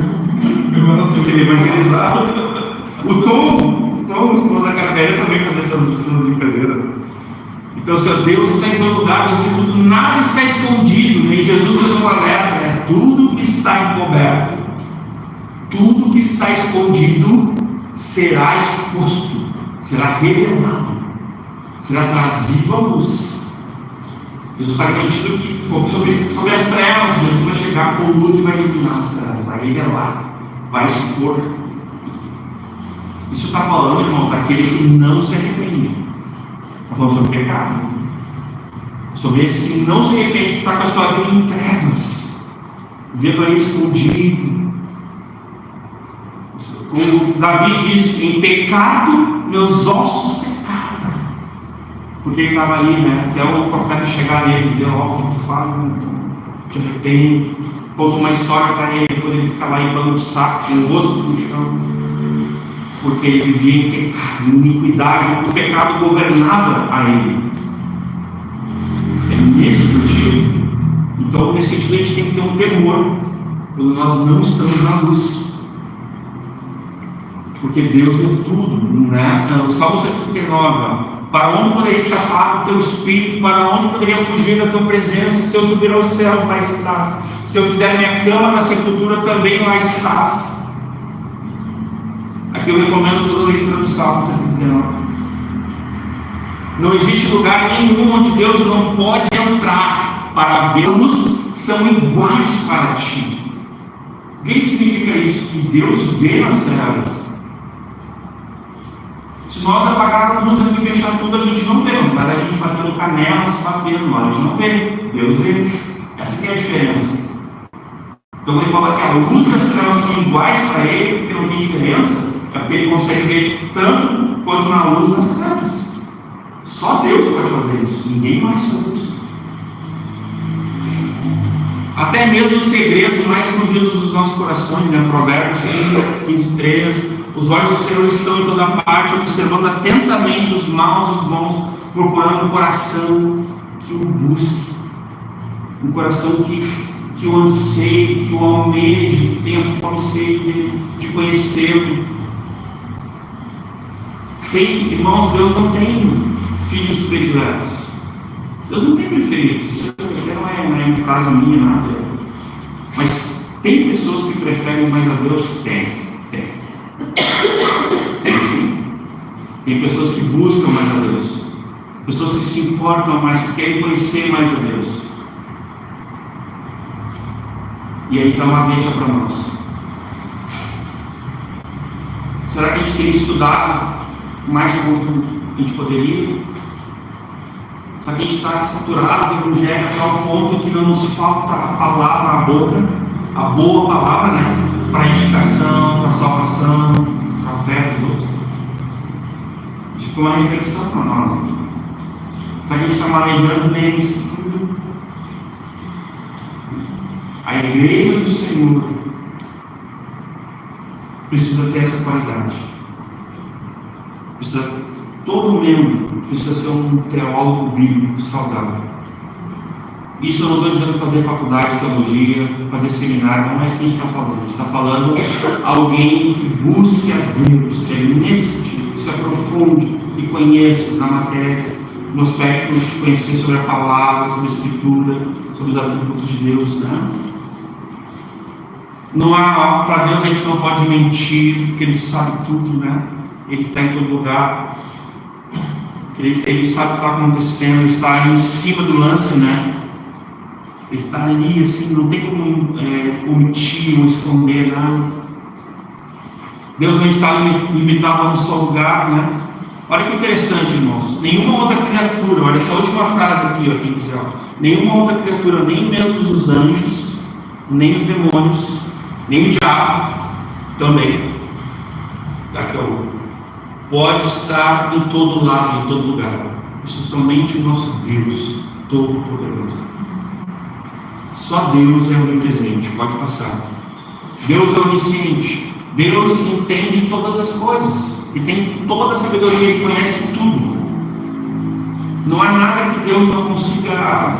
Ele evangelizava. O Tom, esposa da Carmélia, também fazia essas brincadeiras. Então, se Deus está em todo lugar, Deus em tudo, nada está escondido, né? E Jesus nos alerta, né? Tudo que está encoberto, tudo que está escondido será exposto, será revelado, será trazido à luz. Jesus está garantindo que, sobre as trevas, Jesus vai chegar com luz e vai iluminar as trevas, vai revelar, vai expor. Isso está falando, irmão, daquele que não se arrepende. Está falando sobre pecado, sobre esse que não se arrepende, que está com a sua vida em trevas, vendo ali escondido. Como Davi diz, em pecado meus ossos secaram, porque ele estava ali, né? Até o profeta chegar nele e dizer, ó, o que tu faz, né? Te arrepende. Conta uma história para ele, quando ele fica lá em pano de saco, com o rosto no chão, porque ele vivia em pecado, em iniquidade, o pecado governava a ele. É nesse sentido. Então, nesse sentido, a gente tem que ter um temor quando nós não estamos na luz. Porque Deus é tudo, né? O Salmo 139, para onde poderia escapar do teu espírito? Para onde poderia fugir da tua presença? Se eu subir aos céus, lá estás. Se eu fizer minha cama na sepultura, também lá estás. Aqui eu recomendo toda a leitura do Salmo 139. Não existe lugar nenhum onde Deus não pode entrar para vê-los, são iguais para ti. O que significa isso? Que Deus vê nas trevas. Se nós apagarmos a luz aqui e fechar tudo, a gente não vê. Mas a gente batendo canela, se batendo, a gente não vê. Deus vê. Essa que é a diferença. Então ele fala que a luz e as trevas são iguais para ele, porque não tem diferença. É porque ele consegue ver tanto quanto na luz nas trevas. Só Deus pode fazer isso. Ninguém mais faz isso. Até mesmo os segredos mais escondidos dos nossos corações, né? Provérbios 15:3. Os olhos do Senhor estão em toda parte, observando atentamente os maus e os bons, procurando um coração que o busque, um coração que o anseie, que o almeje, que tenha fome e sede de conhecê-lo. Irmãos, Deus não tem filhos prediletos. Deus não tem preferidos. Isso não é uma frase minha, nada. Mas tem pessoas que preferem mais a Deus? Tem sim. Tem pessoas que buscam mais a Deus. Pessoas que se importam mais, que querem conhecer mais a Deus. E aí está uma deixa para nós. Será que a gente tem estudado mais do que a gente poderia? Será que a gente está saturado do Evangelho a tal ponto que não nos falta a palavra na boca, a boa palavra, né? Para a edificação, para a salvação, para a fé dos outros? Isso foi uma reflexão para nós. A gente está manejando bem isso tudo. A igreja do Senhor precisa ter essa qualidade. Precisa Todo membro precisa ser um teólogo bíblico saudável. Isso eu não estou dizendo fazer faculdade de teologia, fazer seminário, não é isso que a gente está falando. A gente está falando alguém que busque a Deus, que é nesse tipo, que se aprofunde, que conheça na matéria, no aspecto de conhecer sobre a palavra, sobre a escritura, sobre os atributos de Deus, né? Não há, para Deus a gente não pode mentir, porque Ele sabe tudo, né? Ele está em todo lugar, Ele sabe o que está acontecendo, Ele está ali em cima do lance, né? Ele está ali, assim, não tem como omitir ou esconder nada. Deus não está limitado a um só lugar, né? Olha que interessante, irmãos. Nenhuma outra criatura, olha essa última frase aqui, ó, quem quiser, ó. Nenhuma outra criatura, nem mesmo os anjos, nem os demônios, nem o diabo, também, daqui a pouco, pode estar em todo lado, em todo lugar. Isso somente o nosso Deus Todo-Poderoso. Só Deus é onipresente, pode passar. Deus é onisciente. Deus entende todas as coisas e tem toda a sabedoria, Ele conhece tudo. Não há nada que Deus não consiga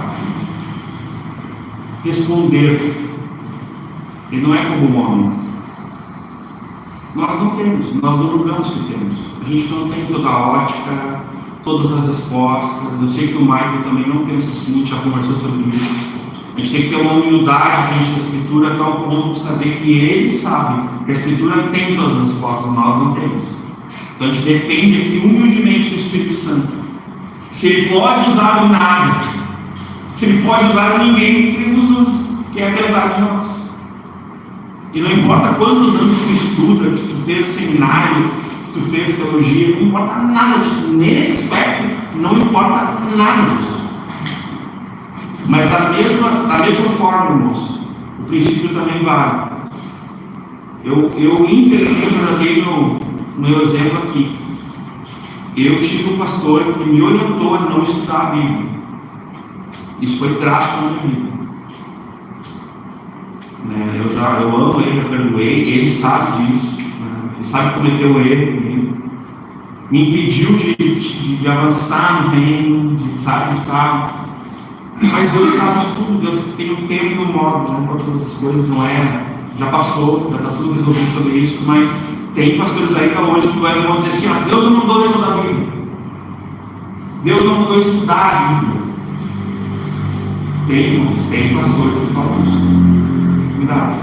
responder. Ele não é como um homem. Nós não temos, nós não julgamos que temos. A gente não tem toda a ótica, todas as respostas. Eu sei que o Michael também não pensa assim, a gente já conversou sobre isso. A gente tem que ter uma humildade diante da Escritura, até o ponto de saber que Ele sabe que a Escritura tem todas as respostas, nós não temos. Então a gente depende aqui humildemente do Espírito Santo. Se Ele pode usar o nada, se Ele pode usar o ninguém, que Ele nos usa, que é apesar de nós. E não importa quantos anos tu estuda, que tu fez seminário, que tu fez teologia, não importa nada disso. Nesse aspecto, não importa nada disso. Mas da mesma forma, irmãos, o princípio também vale. Eu infelizmente, já dei meu exemplo aqui. Eu tive um pastor que me orientou a não estudar a Bíblia. Isso foi drástico na minha vida. Eu amo ele, já perdoei, ele sabe disso, né? Ele sabe que cometeu um erro comigo. Me impediu de avançar no reino, de estar. Mas Deus sabe de tudo, Deus tem um tempo e um modo, né, para todas as coisas, não é? Já passou, já está tudo resolvido sobre isso, mas tem pastores ainda hoje que vão dizer assim: ó, Deus não mandou ler toda a Bíblia, Deus não mandou estudar a Bíblia. Tem pastores que falam isso. Cuidado.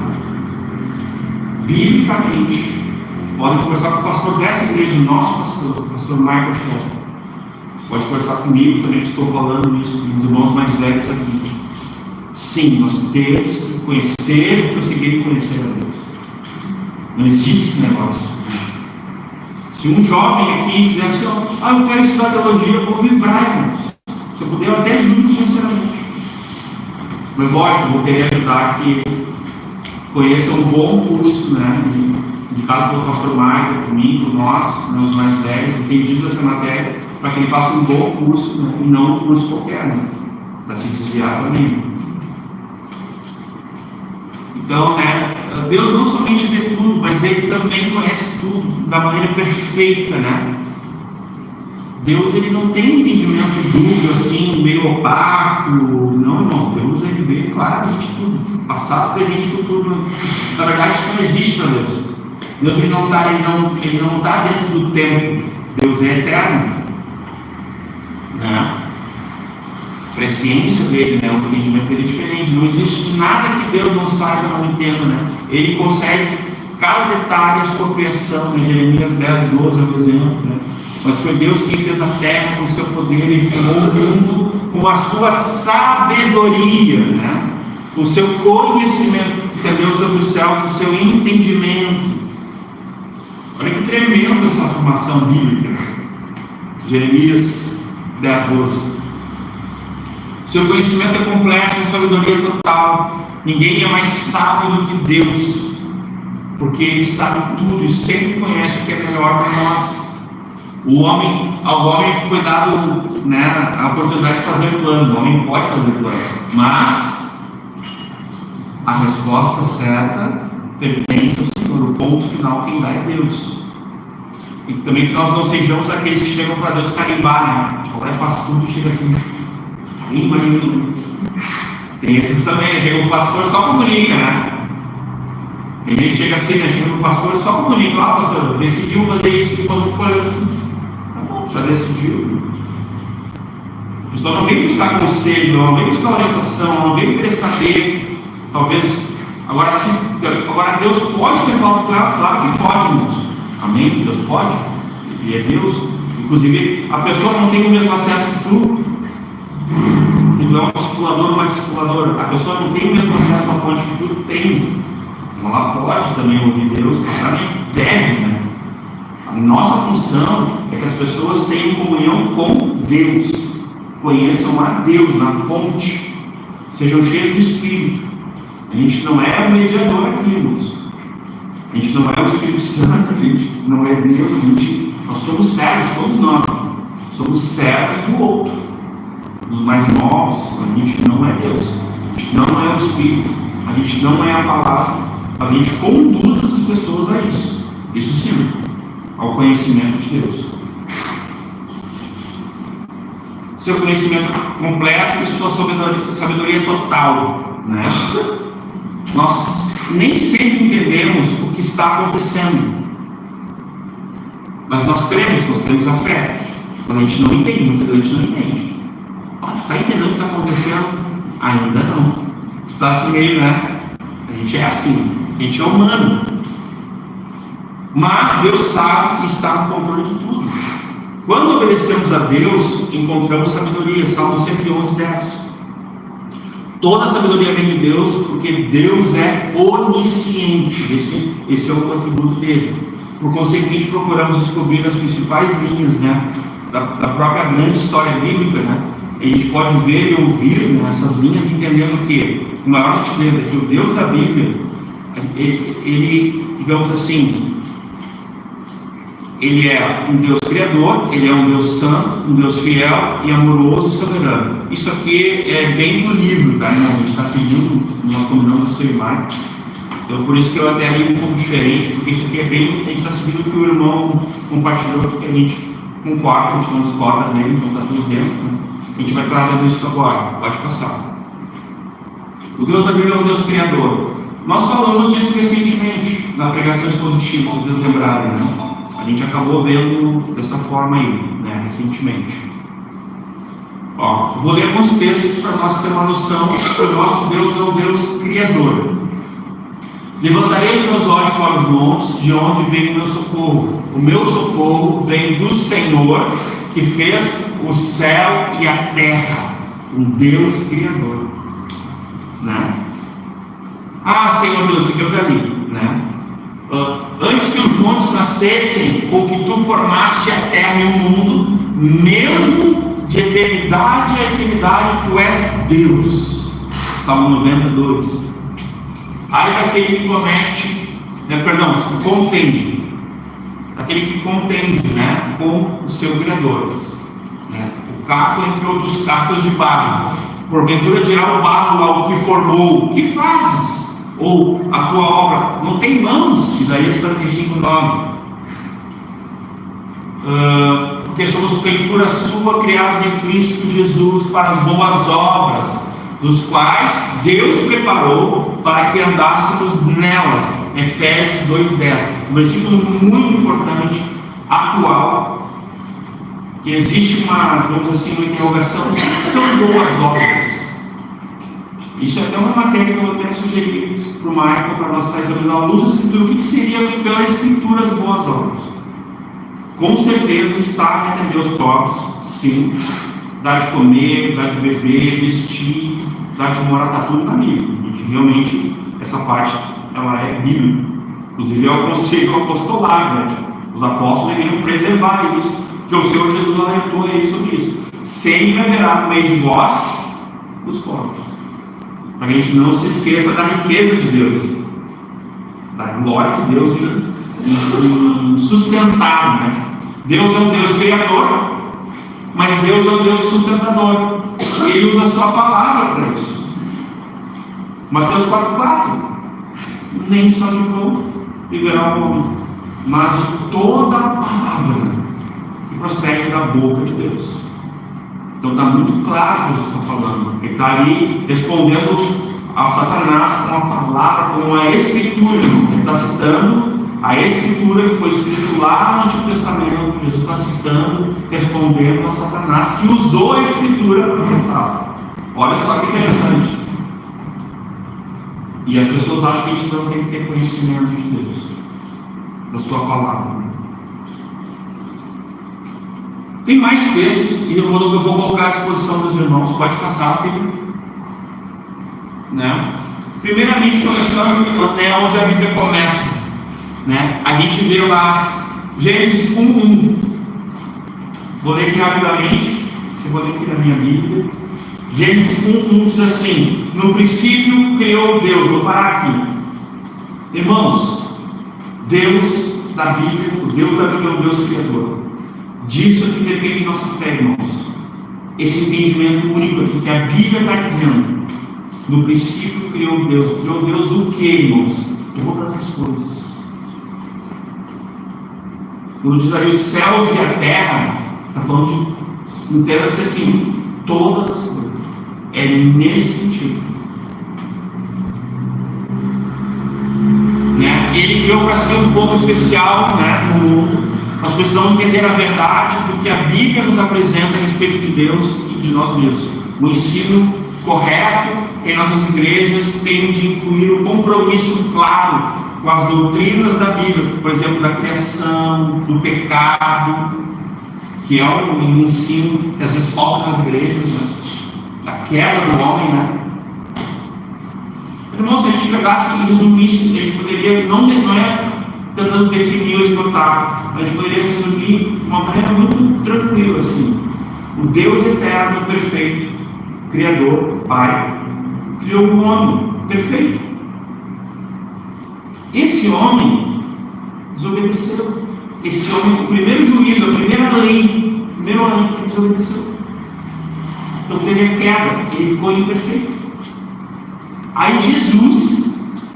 Biblicamente, pode conversar com o pastor dessa igreja, nosso pastor, o pastor Michael Schroeder. Pode conversar comigo também, que estou falando isso, com os irmãos mais velhos aqui. Sim, nós temos que conhecer e prosseguir em conhecer a Deus. Não existe esse negócio. Se um jovem aqui quiser assim, eu quero estudar teologia, eu vou vibrar, irmãos. Se eu puder, eu até ajudo financeiramente. Mas lógico, eu vou querer ajudar que conheça um bom curso, né, indicado pelo pastor Michael, comigo, nós, os mais velhos, entendidos dessa matéria, para que ele faça um bom curso, né, e não um curso qualquer, né, para se desviar também. Então, né, Deus não somente vê tudo, mas Ele também conhece tudo da maneira perfeita, né? Deus, Ele não tem entendimento dúbio, assim, meio opaco. Não, irmão, Deus, Ele vê claramente tudo, passado, presente e futuro. Na verdade, isso não existe para Deus. Deus, Ele não está dentro do tempo. Deus é eterno, né? A presciência dele, né? O entendimento dele é diferente. Não existe nada que Deus não saiba, não entenda, né? Ele consegue cada detalhe da sua criação, né? Jeremias 10, 12 é um exemplo, né? Mas foi Deus quem fez a terra com o seu poder e formou o mundo com a sua sabedoria, né? O seu conhecimento, entendeu, sobre os céus, o seu entendimento. Olha que tremendo essa afirmação bíblica. Jeremias 10, 12. Seu conhecimento é completo, sua sabedoria é total. Ninguém é mais sábio do que Deus, porque Ele sabe tudo e sempre conhece o que é melhor para nós. Ao homem foi dado, né, a oportunidade de fazer planos. O homem pode fazer planos, mas a resposta certa pertence ao Senhor. O ponto final quem dá é Deus. E também que nós não sejamos aqueles que chegam para Deus carimbar, né? Tipo, vai faz tudo e chega assim, carimba aí. Tem esses também, chega o pastor só comunica, né? Tem gente que chega assim, né? Chega no pastor só comunica, ah, pastor, decidiu fazer isso, e o pastor ficou olhando assim, tá bom, já decidiu. A pessoa não vem buscar conselho, não vem buscar orientação, não vem querer saber, talvez, agora Deus pode ter falado com ela, claro que pode, irmãos. Amém? Deus pode, Ele é Deus. Inclusive, a pessoa não tem o mesmo acesso que tu não é um discipulador ou uma discipuladora, a pessoa não tem o mesmo acesso à fonte que tu tem. Ela pode também ouvir Deus, mas também deve, né? A nossa função é que as pessoas tenham comunhão com Deus, conheçam a Deus na fonte, sejam cheios do Espírito. A gente não é um mediador aqui, irmãos. A gente não é o Espírito Santo, a gente não é Deus, nós somos servos, todos nós. Somos servos do outro. Os mais novos, a gente não é Deus. A gente não é o Espírito. A gente não é a palavra. A gente conduz as pessoas a isso. Isso sim, ao conhecimento de Deus. Seu conhecimento completo e sua sabedoria total, né? Nós nem sempre entendemos o que está acontecendo, mas nós cremos, nós temos a fé. Quando a gente não entende, muita gente não entende. Tu está entendendo o que está acontecendo? Ainda não. Tu está assim meio, né? A gente é assim, a gente é humano. Mas Deus sabe e está no controle de tudo. Quando obedecemos a Deus, encontramos sabedoria. Salmo 111, 10. Toda a sabedoria vem de Deus, porque Deus é onisciente. Esse é o atributo dele. Por conseguinte, procuramos descobrir as principais linhas, né, da própria grande história bíblica, né? A gente pode ver e ouvir nessas linhas, entendendo que, com maior nitidez, que o Deus da Bíblia, ele, digamos assim, Ele é um Deus criador, Ele é um Deus santo, um Deus fiel e amoroso e soberano. Isso aqui é bem do livro, tá? Não, a gente está seguindo, nós combinamos isso em março. Então, por isso que eu até li um pouco diferente, porque isso aqui é bem, a gente está seguindo o que o irmão compartilhou, porque a gente concorda, a gente não discorda dele, então está tudo dentro, né? A gente vai estar vendo isso agora, pode passar. O Deus da Bíblia é um Deus criador. Nós falamos disso recentemente, na pregação expositiva, se vocês lembrarem, né? A gente acabou vendo dessa forma aí, né, recentemente. Ó, vou ler alguns textos para nós termos uma noção que o nosso Deus é um Deus criador. Levantarei os meus olhos para os montes, de onde vem o meu socorro. O meu socorro vem do Senhor, que fez o céu e a terra. Um Deus criador, né? Ah, Senhor Deus, que eu já li, né? Antes que os montes nascessem, ou que tu formaste a terra e o mundo, mesmo de eternidade a eternidade, tu és Deus. Salmo 92. Ai daquele que contende, aquele que contende, né, com o seu Criador, né? O caco entre outros cacos de barro. Porventura dirá o barro ao que formou: que fazes? Ou a tua obra não tem mãos? Isaías 45, 9. Porque somos feitura sua, criados em Cristo Jesus para as boas obras, dos quais Deus preparou para que andássemos nelas. Efésios 2:10. Um versículo muito importante, atual, que existe uma interrogação: o que são boas obras? Isso é até uma matéria que eu até sugeri para o Michael, para nós estar examinando à luz da Escritura, o que seria pela Escritura as boas obras. Com certeza está atender os pobres, sim, dar de comer, dar de beber, vestir, dar de morar, está tudo na Bíblia. E realmente essa parte ela é bíblica. Inclusive é o conselho apostolado, né? Os apóstolos deveriam preservar isso, porque o Senhor Jesus alertou eles sobre isso. Sempre haverá no meio de vós os pobres. Para que a gente não se esqueça da riqueza de Deus, da glória de Deus sustentável, né? Deus é um Deus criador, mas Deus é um Deus sustentador. Ele usa a sua palavra para isso. Mateus 4:4. Nem só de pão viverá o homem, mas de toda a palavra que procede da boca de Deus. Então está muito claro o que Jesus está falando. Ele está ali respondendo a Satanás com a palavra, com a escritura. Ele está citando a escritura que foi escrita lá no Antigo Testamento. Jesus está citando, respondendo a Satanás, que usou a escritura para tentar. Olha só que interessante. E as pessoas acham que a gente não tem que ter conhecimento de Deus, da sua palavra. Tem mais textos, e eu vou colocar à disposição dos irmãos. Pode passar, filho. Né? Primeiramente, começando onde a Bíblia começa. Né? A gente vê lá Gênesis 1:1. Vou ler aqui rapidamente. Se vou ler aqui na minha Bíblia. Gênesis 1:1 diz assim: no princípio criou Deus. Vou parar aqui. Irmãos, Deus da Bíblia, o Deus da Bíblia é um Deus criador. Disso aqui depende de nossa fé, irmãos. Esse entendimento único aqui que a Bíblia está dizendo. No princípio criou Deus. Criou Deus o que, irmãos? Todas as coisas. Quando diz aí os céus e a terra, está falando de inteira assim, todas as coisas. É nesse sentido. Né? Ele criou para ser um povo especial, né, no mundo. Nós precisamos entender a verdade do que a Bíblia nos apresenta a respeito de Deus e de nós mesmos. O ensino correto em nossas igrejas tem de incluir o compromisso claro com as doutrinas da Bíblia, por exemplo, da criação, do pecado, que é um ensino que às vezes falta nas igrejas, né? Da queda do homem, né? Irmão, se a gente pegasse e resumisse, a gente poderia, não é tentando definir ou esgotar, a gente poderia resumir de uma maneira muito tranquila assim: o Deus eterno, perfeito, Criador, Pai, criou um homem perfeito. Esse homem desobedeceu. Esse homem, o primeiro juízo, a primeira lei, ele desobedeceu. Então teve a queda, ele ficou imperfeito. Aí Jesus,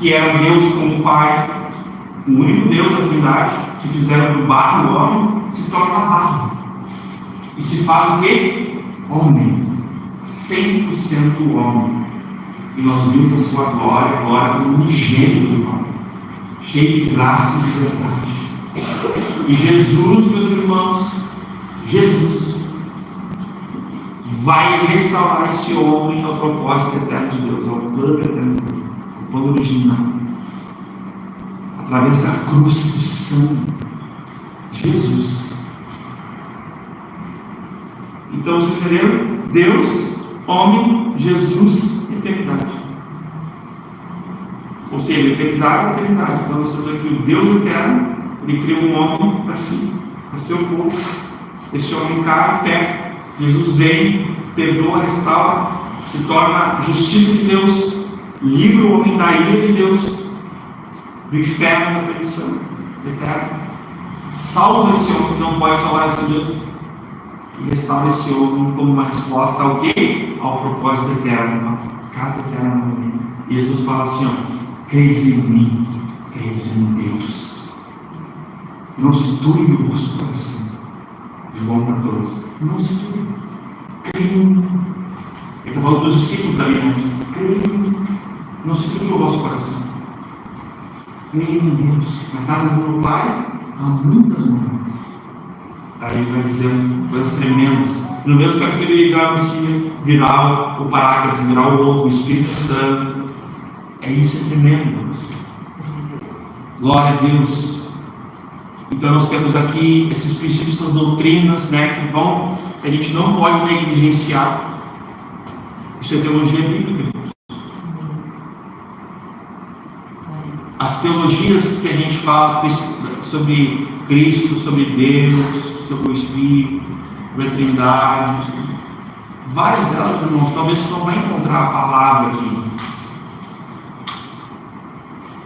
que era Deus como Pai, o único Deus da Trindade, que fizeram do barro o homem, se torna barro. E se faz o quê? Homem. 100% homem. E nós vimos a sua glória, agora como unigênito do homem, cheio de graça e de verdade. E Jesus, meus irmãos, Jesus vai restaurar esse homem ao propósito eterno de Deus, ao plano eterno de Deus, ao plano original, através da cruz do sangue de Jesus. Então, vocês entenderam? Deus, homem, Jesus, eternidade. Ou seja, eternidade é eternidade. Então nós temos aqui o Deus eterno. Ele criou um homem para si, para ser o povo. Esse homem cai em pé. Jesus vem, perdoa, restaura, se torna justiça de Deus, livra o homem da ira de Deus, do inferno, da perdição eterna. Salva esse homem que não pode salvar esse Deus. E restaura esse homem como uma resposta ao quê? Ao propósito eterno, a casa eterna. E Jesus fala assim: ó, creis em mim, creis em Deus. Não se turbe o vosso coração. João 14. Não se turbe. Creia em mim. Ele está falando dos discípulos também, né? Creia em mim. Não se turbe o vosso coração. Creia em Deus. Na casa do meu Pai há muitas moradas. Aí vai dizer coisas tremendas. No mesmo capítulo ele já anuncia, virá o Paráclito, virá o outro, o Espírito Santo. Isso é tremendo. Glória a Deus. Então nós temos aqui esses princípios, essas doutrinas, né, que a gente não pode negligenciar. Isso é teologia bíblica. As teologias que a gente fala sobre Cristo, sobre Deus, sobre o Espírito, sobre a Trindade, várias delas, irmãos, talvez você não vai encontrar a palavra aqui.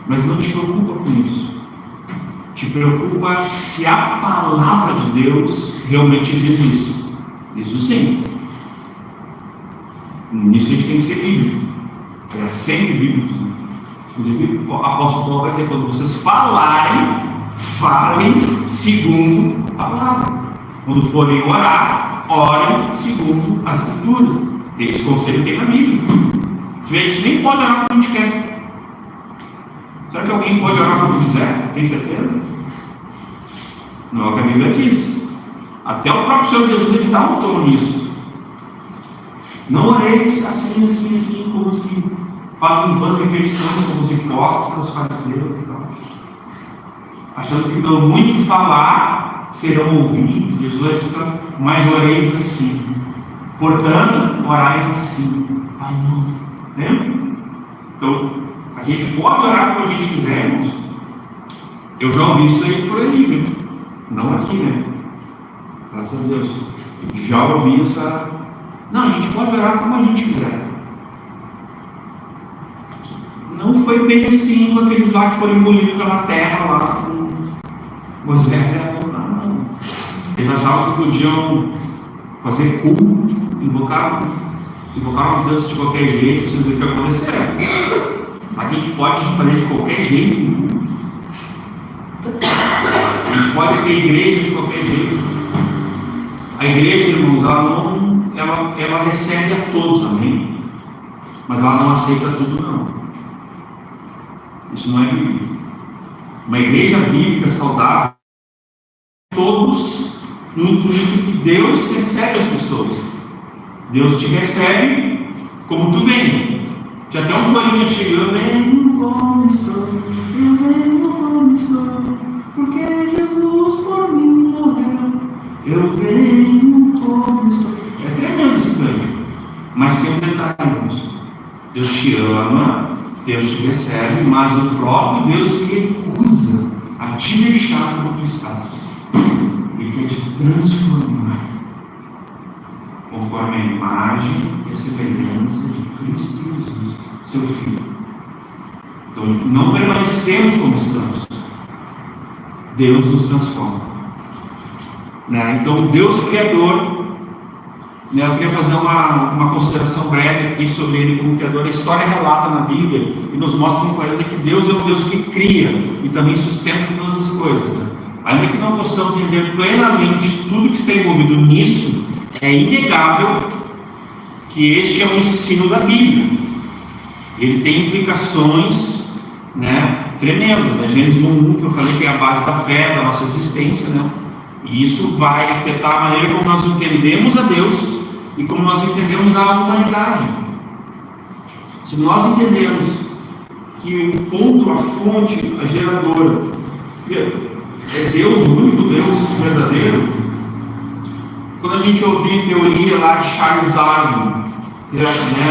Mas não te preocupa com isso. Te preocupa se a palavra de Deus realmente diz isso. Isso sim. Nisso a gente tem que ser bíblico. É sempre bíblico. Inclusive, o apóstolo Paulo vai dizer: quando vocês falarem, falem segundo a palavra. Quando forem orar, orem segundo as escrituras. Esse conselho tem na Bíblia. A gente nem pode orar como a gente quer. Será que alguém pode orar como quiser? Tem certeza? Não é o que a Bíblia diz. Até o próprio Senhor Jesus ele dá um tom nisso. Não oreis assim, assim, assim, como os que fazem vãs repetições, como os hipócritas, fariseus e tal, achando que pelo muito falar serão ouvidos. Jesus vai explicar: mas oreis assim, portanto, orais assim, Pai nosso. Lembra? Então, a gente pode orar como a gente quiser, irmãos. Eu já ouvi isso aí por aí, né? Não aqui, né? Graças a Deus. Já ouvi essa. Não, a gente pode orar como a gente quiser. Não foi bem assim com aqueles lá que foram engolidos pela terra lá com Moisés e Arão. Não. Eles achavam que podiam fazer culto, invocaram Deus de qualquer jeito. Vocês viram o que aconteceu. Mas a gente pode fazer de qualquer jeito. A gente pode ser igreja de qualquer jeito. A igreja, irmãos, ela recebe a todos, amém? Mas ela não aceita tudo, não. Isso não é bíblico. Uma igreja bíblica saudável, todos no intuito que Deus recebe as pessoas. Deus te recebe como tu vem. Tinha até um corinho antigo: eu venho como estou, eu venho como estou, porque Jesus por mim morreu. Eu venho como estou. É tremendo esse canto. Mas tem um detalhe, irmãos. Deus te ama, Deus te recebe, mas o próprio Deus se recusa a te deixar como tu estás. Ele quer te transformar conforme a imagem e a semelhança de Cristo Jesus, seu Filho. Então, não permanecemos como estamos. Deus nos transforma. Então, o Deus Criador, eu queria fazer uma consideração breve aqui sobre Ele como Criador. A história relata na Bíblia e nos mostra com clareza que Deus é um Deus que cria e também sustenta todas as coisas. Ainda que não possamos entender plenamente tudo que está envolvido nisso, é inegável que este é um ensino da Bíblia. Ele tem implicações tremendas. Gênesis 1:1, que eu falei que é a base da fé, da nossa existência, E isso vai afetar a maneira como nós entendemos a Deus e como nós entendemos a humanidade. Se nós entendemos que o ponto, a fonte, a geradora é Deus, o único Deus verdadeiro, quando a gente ouvir a teoria lá de Charles Darwin,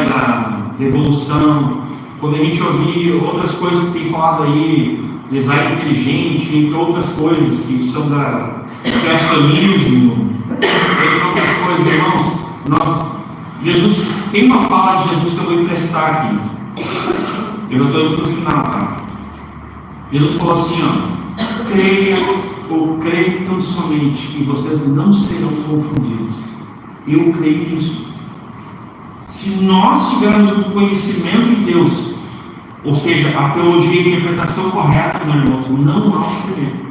da revolução, quando a gente ouvir outras coisas que tem falado aí, design inteligente, entre outras coisas que são da criacionismo, entre outras coisas, irmãos, Jesus, tem uma fala de Jesus que eu vou emprestar aqui. Eu já estou indo para o final, tá? Jesus falou assim: creio tão somente e vocês não serão confundidos. Eu creio nisso. Se nós tivermos o conhecimento de Deus, ou seja, a teologia e a interpretação correta, meus irmãos, não há o que temer.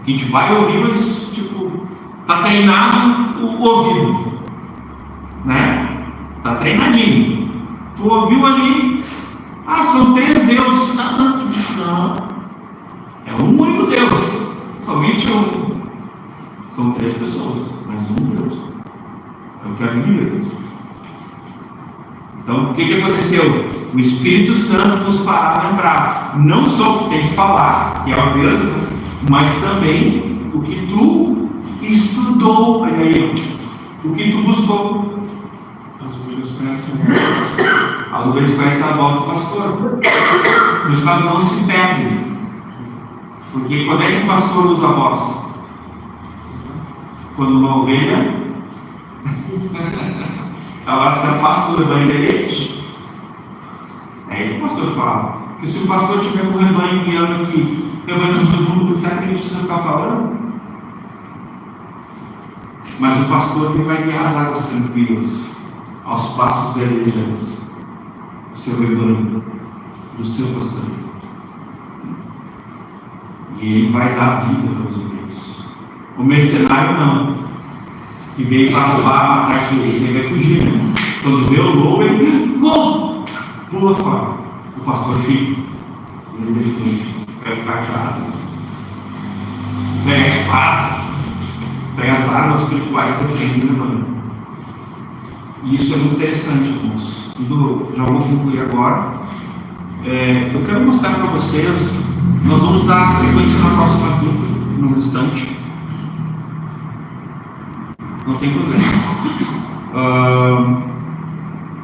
A gente vai ouvir, mas está treinado o ouvido, está treinadinho. Tu ouviu ali, são 3 deuses. Não, é um único Deus, somente um. São 3 pessoas, mas um Deus. É o que a Bíblia diz. Então, o que aconteceu? O Espírito Santo nos fará lembrar não só o que tem que falar, que é o Deus, mas também o que tu estudou, o que tu buscou. As ovelhas conhecem a voz do pastor. Os casos não se perdem. Porque quando é que o pastor usa a voz? Quando uma ovelha ela se afasta do rebanho dele. É aí que o pastor fala. Porque se o pastor estiver com o rebanho guiando aqui, rebanho todo mundo, será que ele precisa ficar falando? Mas o pastor ele vai guiar as águas tranquilas, aos passos verdejantes, o seu rebanho. do seu pastoreio. E ele vai dar vida para os ovelhas. O mercenário não, que veio para roubar, matar as ovelhas, ele vai fugir, né? Quando vê o lobo, ele pula fora. O pastor fica, ele defende, pega o cajado, pega a espada, pega as armas espirituais e defende, né, mano? E isso é muito interessante, irmãos. Já vou concluir agora. Eu quero mostrar para vocês. Nós vamos dar sequência na próxima quinta, num instante. Não tem problema.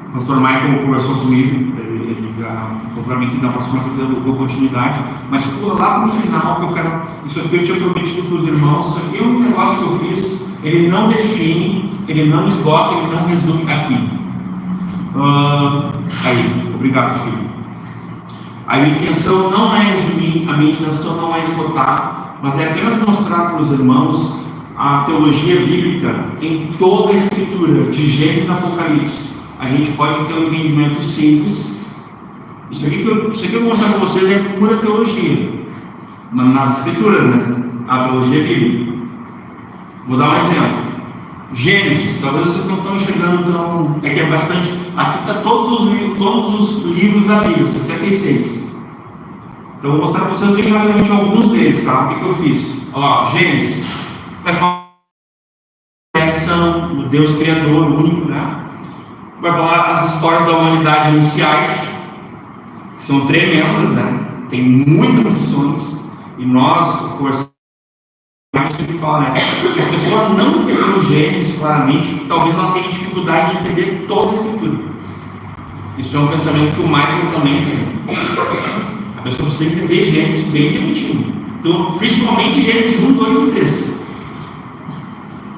O pastor Michael conversou comigo. Ele já falou para mim que na próxima quinta eu dou continuidade. Mas ficou lá no final que eu quero. Isso aqui eu tinha prometido para os irmãos. Isso aqui é um negócio que eu fiz. Ele não define, ele não esgota, ele não resume aqui. Aí, obrigado, filho. A minha intenção não é resumir, a minha intenção não é esgotar, mas é apenas mostrar para os irmãos a teologia bíblica em toda a Escritura, de Gênesis a Apocalipse. A gente pode ter um entendimento simples. Isso aqui que eu vou mostrar para vocês é pura teologia, mas nas Escrituras, né? A teologia bíblica. Vou dar um exemplo. Gênesis, talvez vocês não estão enxergando tão. É que é bastante. Aqui está todos os livros da Bíblia, 66. Então eu vou mostrar para vocês bem rapidamente alguns deles, tá? O que eu fiz? Gênesis. Vai falar da criação, do Deus Criador único, né? Vai falar as histórias da humanidade iniciais, que são tremendas, né? Tem muitas lições. E nós conversamos. Eu sempre falo, né? Que a pessoa não entendeu o Gênesis claramente, talvez ela tenha dificuldade de entender toda a Escritura. Isso é um pensamento que o Michael também tem. A pessoa precisa entender Gênesis bem direitinho. Então, principalmente Gênesis 1, 2 e 3.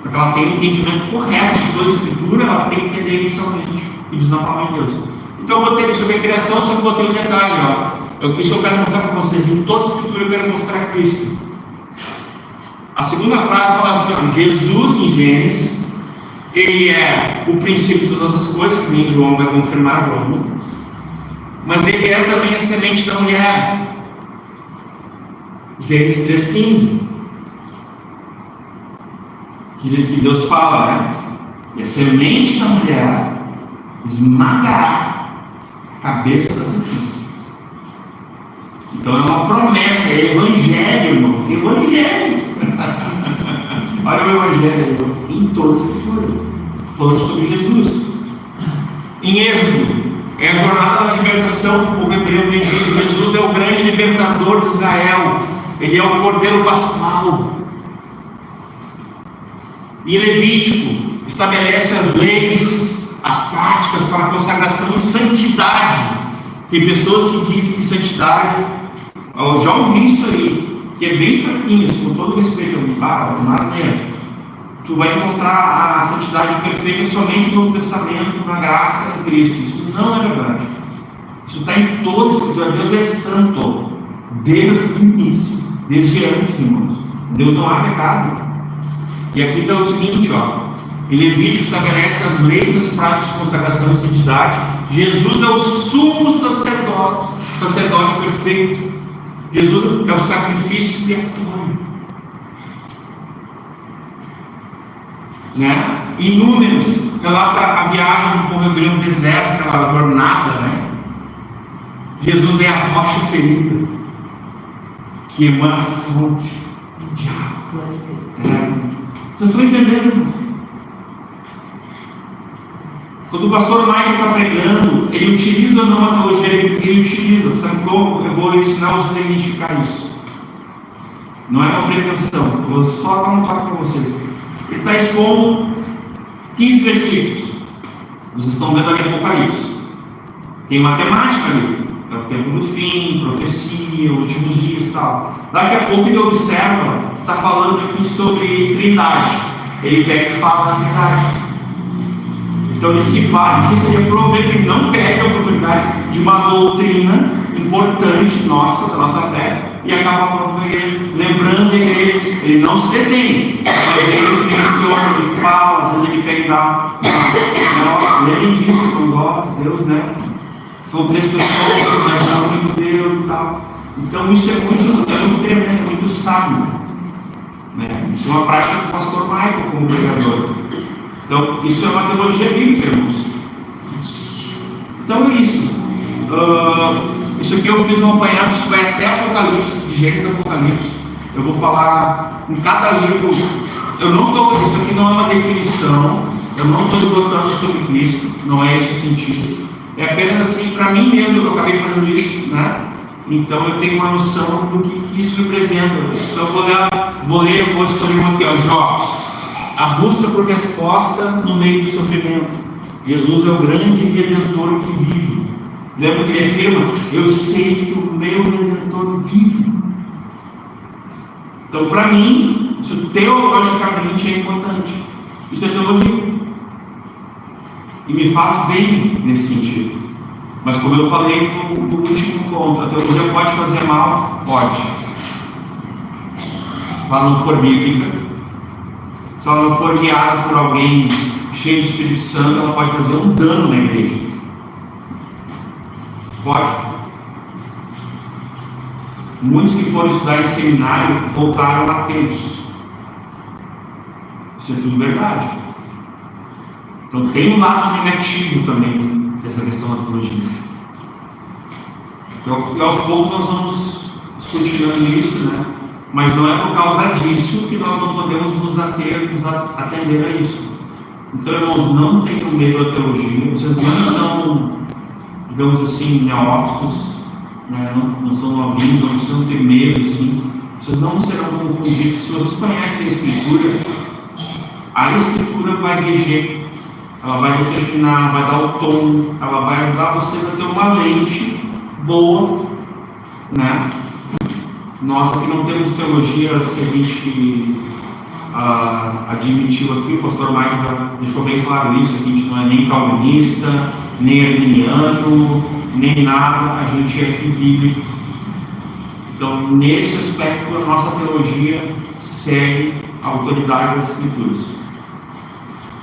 Para que ela tenha um entendimento correto de toda a Escritura, ela tem que entender inicialmente e diz na palavra de Deus. Então, eu botei sobre a criação, só que botei um detalhe. Isso eu quero mostrar para vocês. Em toda a Escritura eu quero mostrar Cristo. A segunda frase fala assim: Jesus em Gênesis, ele é o princípio de todas as coisas, que nem João vai confirmar agora, mas ele é também a semente da mulher. Gênesis 3,15, que Deus fala, né? E a semente da mulher esmagará a cabeça da serpente. Então é uma promessa, é evangelho, irmão. Evangelho. Olha o evangelho em toda a Escritura, falando sobre Jesus. Em Êxodo, é a jornada da libertação do povo hebreu. Jesus é o grande libertador de Israel. Ele é o Cordeiro Pascual. Em Levítico, estabelece as leis, as práticas para a consagração e santidade. Tem pessoas que dizem que santidade, eu já ouvi isso aí, que é bem fraquinho, com todo respeito ao mas tu vai encontrar a santidade perfeita somente no Novo Testamento, na graça de Cristo. Isso não é verdade. Isso está em toda a Escritura. Deus é santo desde o início, desde antes, irmãos. Deus não há pecado. E aqui está o seguinte, em Levítico estabelece as leis, as práticas de consagração e santidade. Jesus é o sumo sacerdote perfeito. Jesus é o sacrifício expiatório, né? Em Números relata a viagem do povo hebreu no deserto, aquela jornada, né? Jesus é a rocha ferida que emana a fonte do diabo. Vocês estão entendendo, irmãos? Quando o pastor Michael está pregando, ele utiliza ou não a teologia, ele utiliza, sabe como? Eu vou ensinar vocês a identificar isso. Não é uma pretensão, eu vou só dar um toque para vocês. Ele está expondo 15 versículos. Vocês estão vendo ali Apocalipse. Tem matemática ali. É o tempo do fim, profecia, últimos dias e tal. Daqui a pouco ele observa que está falando aqui sobre Trindade. Ele pega e fala da Trindade. Então ele se vale, que seria prover, ele não perde a oportunidade de uma doutrina importante nossa, da nossa fé, e acaba falando com ele, lembrando ele não se detém, mas ele menciona, ele fala, às vezes ele pega e dá, lembrem disso, quando glória de Deus, né? São 3 pessoas, mas é um único Deus e tal. Então isso é muito tremendo, é muito sábio, né? Isso é uma prática do pastor Michael como pregador. Então isso é uma teologia bíblica, irmãos. Então é isso. Isso aqui eu fiz um apanhado, isso vai até Apocalipse, de Gênesis a Apocalipse. Eu vou falar em cada livro. Isso aqui não é uma definição, eu não estou esgotando sobre Cristo, não é esse o sentido. É apenas assim, para mim mesmo, eu acabei fazendo isso, né? Então eu tenho uma noção do que isso representa. Então eu vou escolher uma aqui, ó, Jó. A busca por resposta no meio do sofrimento. Jesus é o grande Redentor que vive. Lembra que ele afirma: eu sei que o meu Redentor vive. Então, para mim, isso teologicamente é importante. Isso é teologia. E me faz bem nesse sentido. Mas como eu falei no último ponto, a teologia pode fazer mal? Pode. Se ela não for bíblica, se ela não for guiada por alguém cheio de Espírito Santo, ela pode fazer um dano na igreja. Pode. Muitos que foram estudar em seminário voltaram ateus. Isso é tudo verdade. Então tem um lado negativo também dessa questão da teologia. Então, e aos poucos nós vamos discutindo isso, né? Mas não é por causa disso que nós não podemos nos atender a isso. Então, irmãos, não tenham medo da teologia. Vocês não são, digamos assim, neófitos, né? Não são novinhos, não precisam ter medo, assim. Vocês não serão confundidos. Se vocês conhecem a Escritura vai reger, ela vai determinar, vai dar o tom, ela vai ajudar vocês a ter uma lente boa, né? Nós aqui não temos teologias que a gente admitiu aqui, o pastor Michael deixou bem claro isso, que a gente não é nem calvinista, nem arminiano, nem nada, a gente é aqui bíblico. Então, nesse aspecto, a nossa teologia segue a autoridade das Escrituras.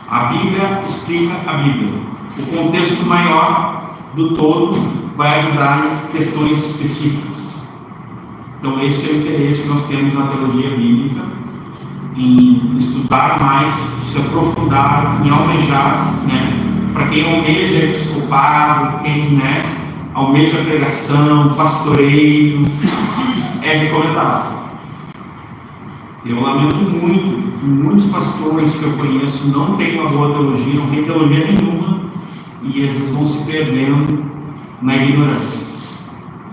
A Bíblia explica a Bíblia. O contexto maior do todo vai ajudar em questões específicas. Então, esse é o interesse que nós temos na teologia bíblica, em estudar mais, se aprofundar, em almejar, né? Para quem almeja episcopado, quem, né, almeja pregação, pastoreio, é recomendável. Eu lamento muito que muitos pastores que eu conheço não têm uma boa teologia, não têm teologia nenhuma, e eles vão se perdendo na ignorância.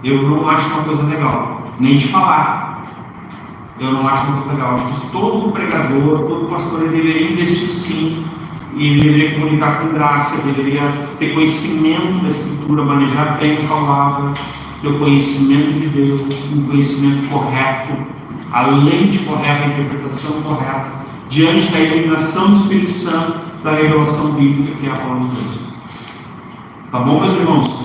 Eu não acho uma coisa legal, nem de falar. Eu não acho uma coisa legal. Acho que todo pregador, todo pastor, ele deveria investir sim, e ele deveria comunicar com graça, ele deveria ter conhecimento da Escritura, manejar bem a palavra, ter o conhecimento de Deus, um conhecimento correto, a lente correta, a interpretação correta, diante da iluminação do Espírito Santo, da revelação bíblica que é a palavra de Deus. Tá bom, meus irmãos?